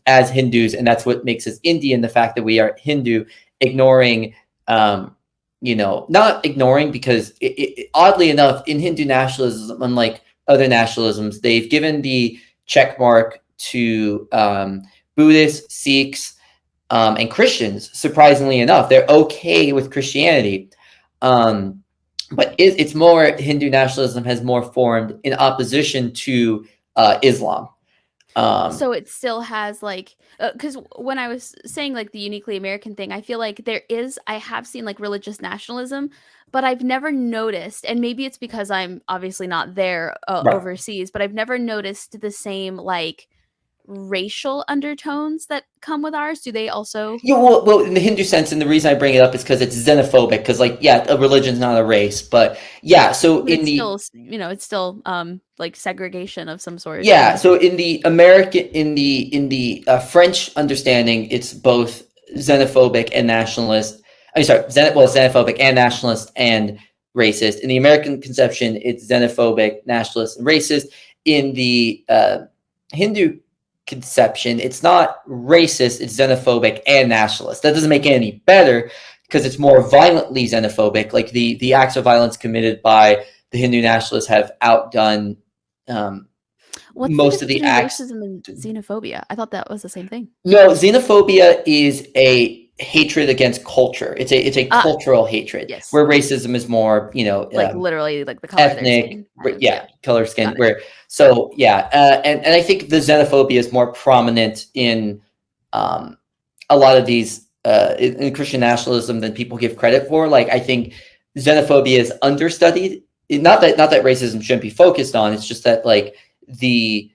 as Hindus, and that's what makes us Indian. The fact that we are Hindu, ignoring. Not ignoring, because oddly enough, in Hindu nationalism, unlike other nationalisms, they've given the check mark to Buddhists, Sikhs, and Christians. Surprisingly enough, they're okay with Christianity. But it's more, Hindu nationalism has more formed in opposition to Islam. So it still has like, because when I was saying like the uniquely American thing, I feel like I have seen like religious nationalism, but I've never noticed, and maybe it's because I'm obviously not there overseas, but I've never noticed the same like racial undertones that come with ours. Do they also? Yeah, well, in the Hindu sense, and the reason I bring it up is because it's xenophobic. Because, like, yeah, a religion's not a race, but yeah. So but it's still like segregation of some sort. Yeah. So in the American, in the French understanding, it's both xenophobic and nationalist. Xenophobic and nationalist and racist. In the American conception, it's xenophobic, nationalist, and racist. In the Hindu conception, it's not racist, it's xenophobic and nationalist. That doesn't make it any better, because it's more violently xenophobic. Like the acts of violence committed by the Hindu nationalists have outdone most of the acts. Racism and xenophobia, I thought that was the same thing. No, xenophobia is a hatred against culture. It's a cultural hatred. Yes. Where racism is more, like literally like the color ethnic, of their skin. Color of skin. And I think the xenophobia is more prominent in a lot of these in Christian nationalism than people give credit for. Like, I think xenophobia is understudied. Not that racism shouldn't be focused on. It's just that like the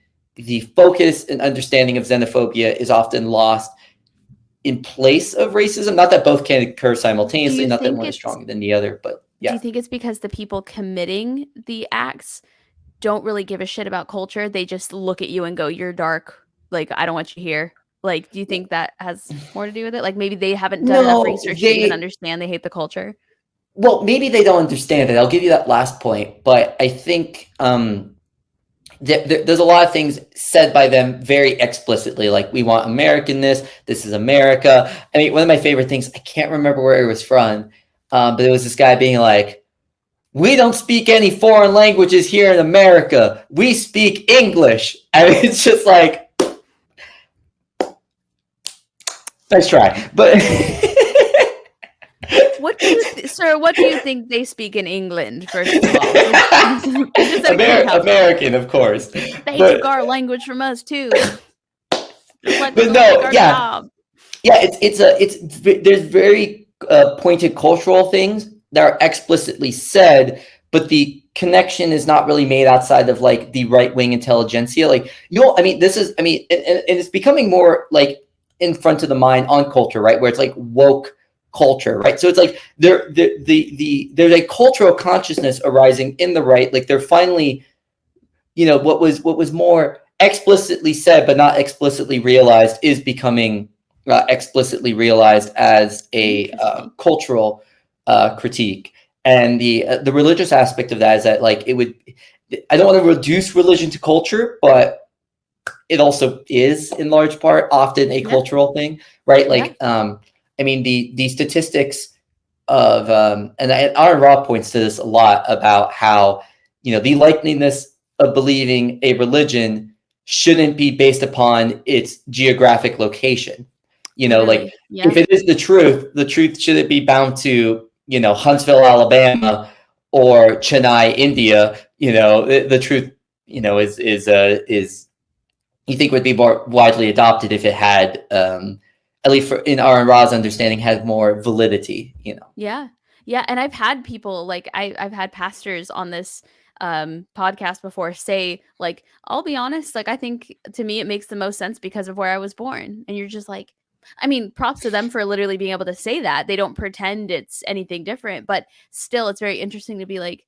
focus and understanding of xenophobia is often lost in place of racism. Not that both can occur simultaneously, not that one is stronger than the other, but yeah. Do you think it's because the people committing the acts don't really give a shit about culture? They just look at you and go, you're dark, like, I don't want you here. Like, do you think that has more to do with it? Like, maybe they haven't done enough research to even understand they hate the culture? well, maybe they don't understand it. I'll give you that last point, but I think there's a lot of things said by them very explicitly, like we want Americanness. This is America. I mean, one of my favorite things, I can't remember where it was from, but it was this guy being like, we don't speak any foreign languages here in America. We speak English. I mean, it's just like, nice try. But what do you, sir? What do you think they speak in England? First of all, American, of course. They took our language from us too. But no, yeah, there's very pointed cultural things that are explicitly said, but the connection is not really made outside of like the right-wing intelligentsia. Like, I mean, this is, I mean, and it's becoming more like in front of the mind on culture, right? Where it's like woke culture, right? So it's like there's a cultural consciousness arising in the right. Like they're finally, what was more explicitly said but not explicitly realized is becoming explicitly realized as a cultural critique. And the religious aspect of that is that like I don't want to reduce religion to culture, but it also is in large part often a cultural thing, right? Like I mean the statistics of and Aaron Ra points to this a lot about how the likeliness of believing a religion shouldn't be based upon its geographic location. Like if it is the truth shouldn't be bound to Huntsville, Alabama, or Chennai, India. The truth is you think would be more widely adopted if it had at least in Aaron Ra's understanding had more validity. Yeah, and I've had people like I've had pastors on this podcast before say like, I'll be honest, like I think to me it makes the most sense because of where I was born. And you're just like, I mean, props to them for literally being able to say that. They don't pretend it's anything different, but still it's very interesting to be like,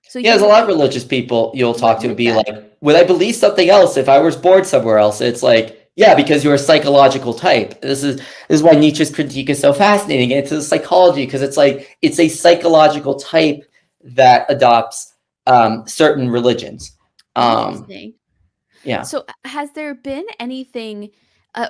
so there's a lot of religious people you'll talk to be like, would I believe something else if I was born somewhere else? It's like, yeah, because you're a psychological type. This is why Nietzsche's critique is so fascinating. It's a psychology, because it's like it's a psychological type that adopts certain religions. Interesting. Yeah. So has there been anything?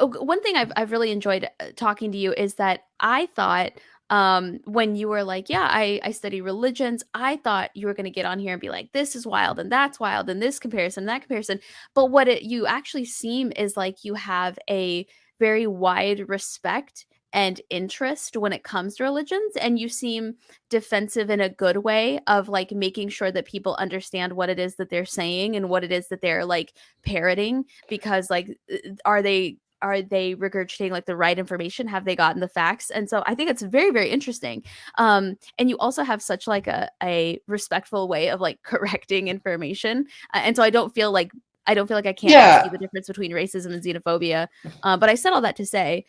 One thing I've really enjoyed talking to you is that I thought when you were like, yeah, I study religions, I thought you were going to get on here and be like, this is wild and that's wild and this comparison, that comparison. But what you actually seem is like you have a very wide respect and interest when it comes to religions, and you seem defensive in a good way of like making sure that people understand what it is that they're saying and what it is that they're like parroting, because like are they regurgitating like the right information? Have they gotten the facts? And so I think it's very, very interesting. And you also have such like a respectful way of like correcting information. And so I don't feel like I can't ask you the difference between racism and xenophobia. But I said all that to say,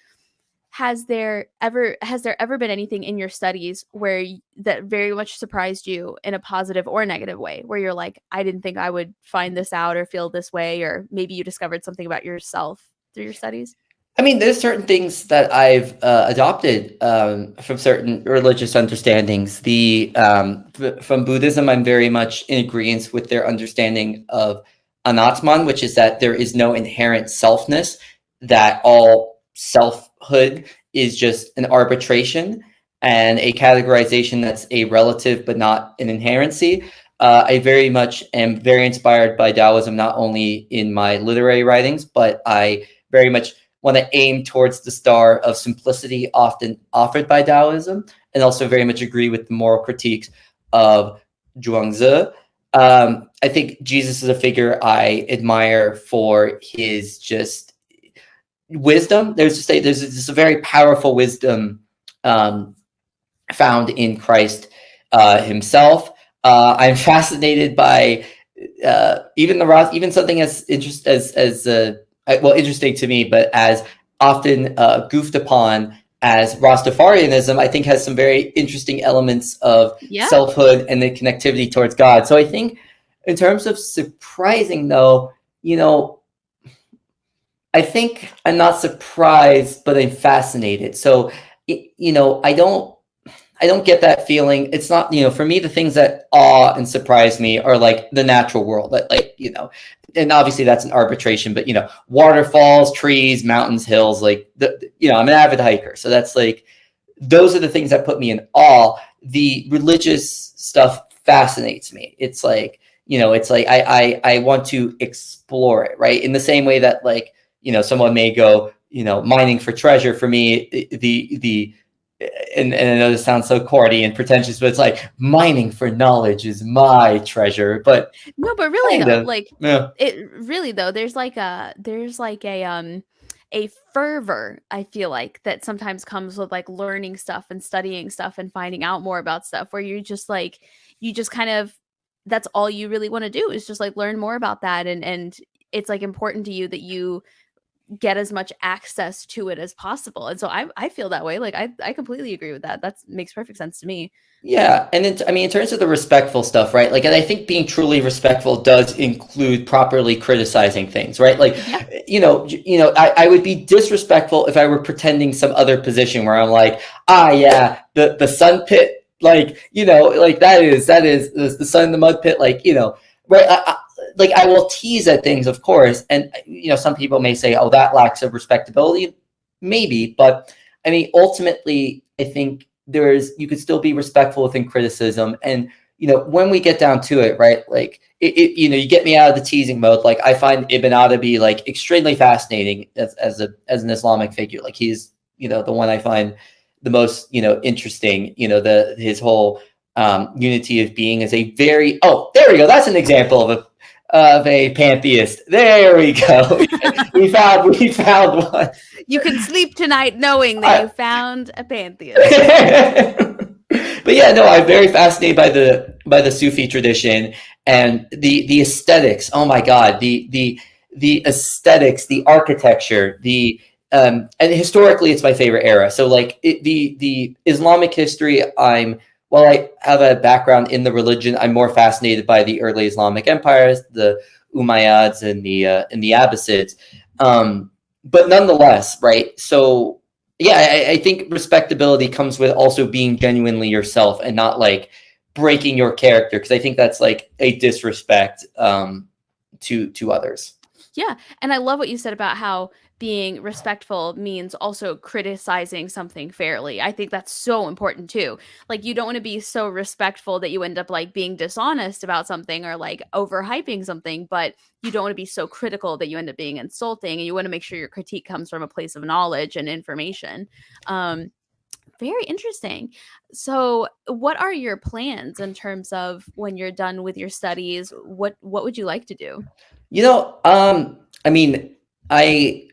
has there ever been anything in your studies where that very much surprised you in a positive or negative way, where you're like, I didn't think I would find this out or feel this way, or maybe you discovered something about yourself through your studies? I mean, there's certain things that I've adopted from certain religious understandings. From Buddhism, I'm very much in agreement with their understanding of anatman, which is that there is no inherent selfness, that all selfhood is just an arbitration and a categorization that's a relative but not an inherency. I very much am very inspired by Taoism, not only in my literary writings, but I very much want to aim towards the star of simplicity often offered by Taoism, and also very much agree with the moral critiques of Zhuangzi. I think Jesus is a figure I admire for his just wisdom. There's just a very powerful wisdom found in Christ himself. I'm fascinated by even something as interesting to me, but as often goofed upon as Rastafarianism, I think has some very interesting elements of selfhood and the connectivity towards God. So I think in terms of surprising, though, I think I'm not surprised, but I'm fascinated. So, I don't get that feeling. It's not, for me, the things that awe and surprise me are like the natural world, and obviously that's an arbitration, but waterfalls, trees, mountains, hills, like I'm an avid hiker. So that's like, those are the things that put me in awe. The religious stuff fascinates me. It's like, it's like, I want to explore it, right? In the same way that like, someone may go, mining for treasure. For me, and I know this sounds so corny and pretentious, but it's like mining for knowledge is my treasure. But no, but really though, like it really though, there's like a fervor, I feel like, that sometimes comes with like learning stuff and studying stuff and finding out more about stuff, where you just kind of, that's all you really want to do is just like learn more about that, and it's like important to you that you get as much access to it as possible. And so I feel that way. Like I completely agree with that. That makes perfect sense to me. Yeah. And in terms of the respectful stuff, right? Like, and I think being truly respectful does include properly criticizing things, right? Like, I would be disrespectful if I were pretending some other position where I'm like, yeah, the sun pit, like, like that is the sun in the mud pit, like, right. Like I will tease at things, of course. And, some people may say, oh, that lacks of respectability. Maybe. But I mean, ultimately, I think you could still be respectful within criticism. And, when we get down to it, right, like, you get me out of the teasing mode. Like I find Ibn Arabi like extremely fascinating as an Islamic figure. Like he's, the one I find the most, interesting, his whole unity of being is a very, there we go. That's an example of a pantheist. There we go. we found one. You can sleep tonight knowing that you found a pantheist. But yeah, no, I'm very fascinated by the Sufi tradition and the aesthetics. Oh my God, the aesthetics, the architecture, and historically, it's my favorite era. So like the Islamic history, while I have a background in the religion, I'm more fascinated by the early Islamic empires, the Umayyads and the Abbasids. But nonetheless, right? So yeah, I think respectability comes with also being genuinely yourself and not like breaking your character, because I think that's like a disrespect to others. Yeah, and I love what you said about how being respectful means also criticizing something fairly. I think that's so important too. Like you don't want to be so respectful that you end up like being dishonest about something or like overhyping something, but you don't want to be so critical that you end up being insulting, and you want to make sure your critique comes from a place of knowledge and information. Very interesting. So what are your plans in terms of when you're done with your studies? What would you like to do? I mean, that's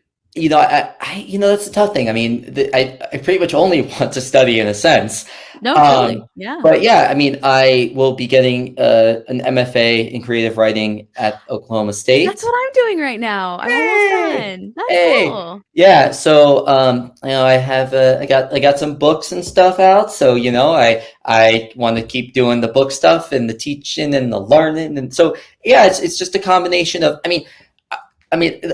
a tough thing. I mean, I pretty much only want to study in a sense. No, totally. Yeah. But yeah, I mean, I will be getting an MFA in creative writing at Oklahoma State. That's what I'm doing right now. I'm almost done. That's cool. Yeah. So, I have I got some books and stuff out. So, I want to keep doing the book stuff and the teaching and the learning. And so, yeah, it's just a combination of, I mean,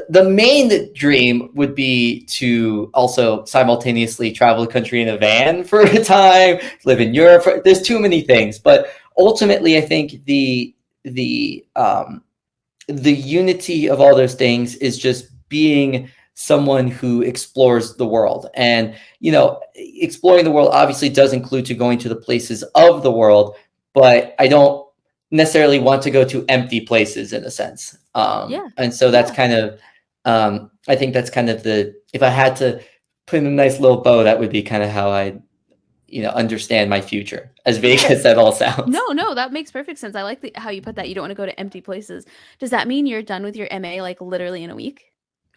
the main dream would be to also simultaneously travel the country in a van for a time, live in Europe. There's too many things, but ultimately, I think the unity of all those things is just being someone who explores the world. And exploring the world obviously does include to going to the places of the world, but I don't necessarily want to go to empty places in a sense. And so that's kind of, I think that's kind of if I had to put in a nice little bow, that would be kind of how I, understand my future, as vague as that all sounds. No, that makes perfect sense. I like how you put that. You don't want to go to empty places. Does that mean you're done with your MA like literally in a week?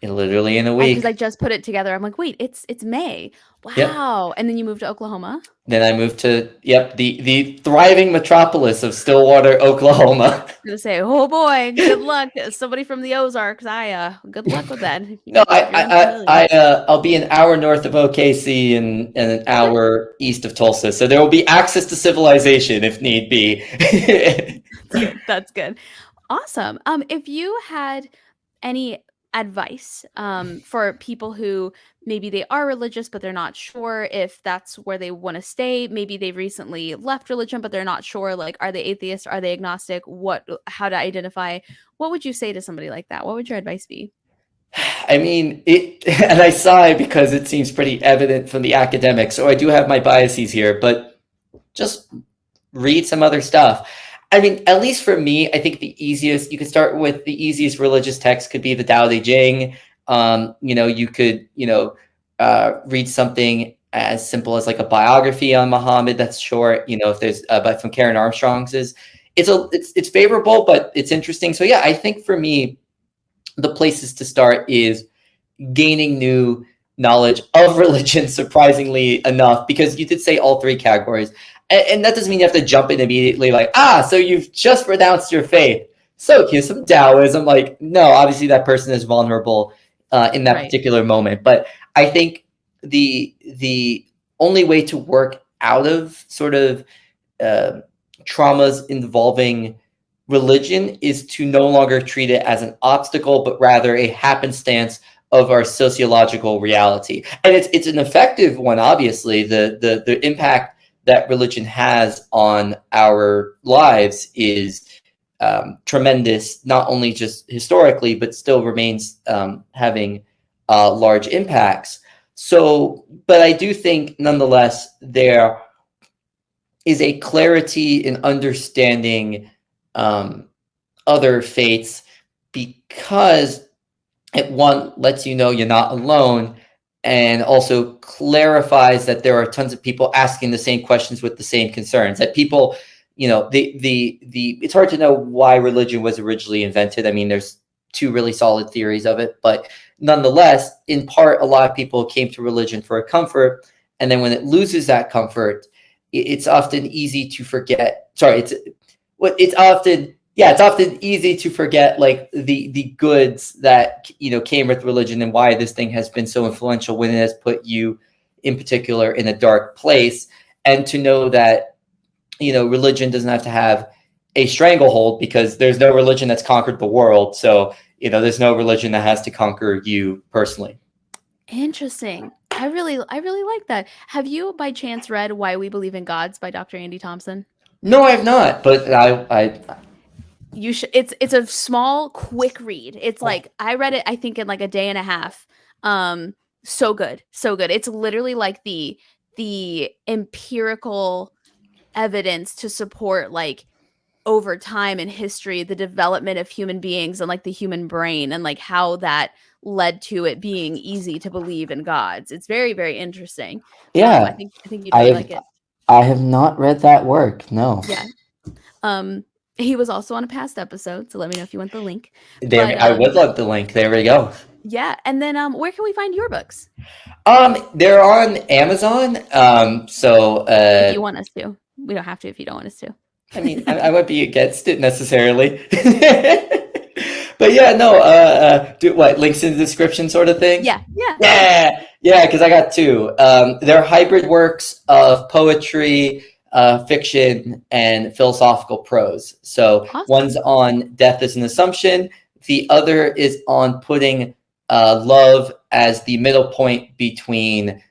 Literally in a week. Because I just put it together. I'm like, wait, it's May. Wow. Yep. And then you moved to Oklahoma? Then I moved to, the thriving metropolis of Stillwater, Oklahoma. I'm going to say, oh boy, good luck. Somebody from the Ozarks. Good luck with that. No, I'll be an hour north of OKC and an hour east of Tulsa. So there will be access to civilization if need be. That's good. Awesome. If you had any advice for people who maybe they are religious, but they're not sure if that's where they want to stay? Maybe they've recently left religion, but they're not sure, like, are they atheist? Are they agnostic? How to identify? What would you say to somebody like that? What would your advice be? I mean, and I sigh because it seems pretty evident from the academics. So I do have my biases here, but just read some other stuff. I mean, at least for me, I think you could start with the easiest religious text could be the Tao Te Ching. You could, read something as simple as like a biography on Muhammad that's short, if there's, but from Karen Armstrong's it's favorable, but it's interesting. So yeah, I think for me, the places to start is gaining new knowledge of religion, surprisingly enough, because you did say all three categories. And that doesn't mean you have to jump in immediately like, so you've just renounced your faith. So here's some Taoism. Like, no, obviously that person is vulnerable in that particular moment. But I think the only way to work out of sort of traumas involving religion is to no longer treat it as an obstacle, but rather a happenstance of our sociological reality. And it's an effective one, obviously. The impact that religion has on our lives is tremendous, not only just historically, but still remains having large impacts. So, but I do think nonetheless, there is a clarity in understanding other faiths, because one lets you know you're not alone, and also clarifies that there are tons of people asking the same questions with the same concerns. That people, it's hard to know why religion was originally invented. I mean, there's two really solid theories of it, but nonetheless, in part, a lot of people came to religion for a comfort, and then when it loses that comfort, it's often easy to forget. It's often easy to forget like the goods that came with religion, and why this thing has been so influential when it has put you in particular in a dark place. And to know that religion doesn't have to have a stranglehold, because there's no religion that's conquered the world. So there's no religion that has to conquer you personally. Interesting. I really like that. Have you by chance read Why We Believe in Gods by Dr. Andy Thompson? No, I have not, but you should. It's a small, quick read. It's like, I read it, I think, in like a day and a half. So good. It's literally like the empirical evidence to support, like, over time in history, the development of human beings and like the human brain, and like how that led to it being easy to believe in gods. It's very, very interesting. Yeah, I think you'd really like it. I have not read that work. No. Yeah. He was also on a past episode, so let me know if you want the link. I would love the link. There we go. Yeah, and then where can we find your books? They're on Amazon. If you want us to, we don't have to if you don't want us to. I mean, I would be against it necessarily, but yeah, no. Do what? Links in the description, sort of thing. Yeah. Because I got two. They're hybrid works of poetry, fiction, and philosophical prose. So awesome. One's on death as an assumption. The other is on putting love as the middle point between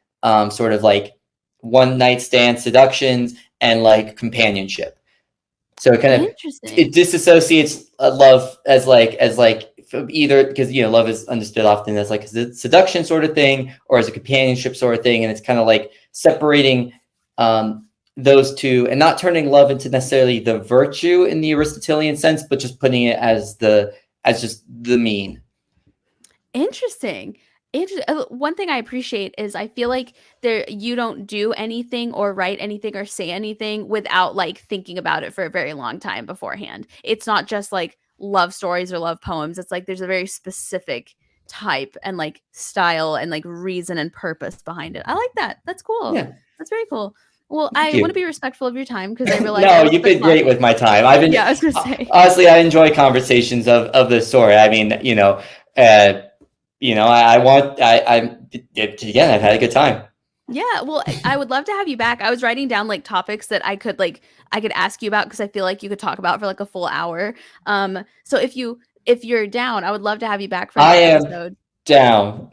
sort of like one night stand seductions and like companionship. So it kind of it disassociates love as either, because love is understood often as like a seduction sort of thing, or as a companionship sort of thing, and it's kind of like separating those two, and not turning love into necessarily the virtue in the Aristotelian sense, but just putting it as just the mean. Interesting. One thing I appreciate is I feel like you don't do anything or write anything or say anything without like thinking about it for a very long time beforehand. It's not just like love stories or love poems. It's like there's a very specific type and like style and like reason and purpose behind it. I like that. That's cool. Yeah. That's very cool. Well, I want to be respectful of your time, because I realize no, you've been great with my time. I was gonna say, honestly, I enjoy conversations of this sort. I mean, I've had a good time. Yeah, well, I would love to have you back. I was writing down like topics that I could ask you about, because I feel like you could talk about for like a full hour. So if you if you're down, I would love to have you back for I another am episode. down.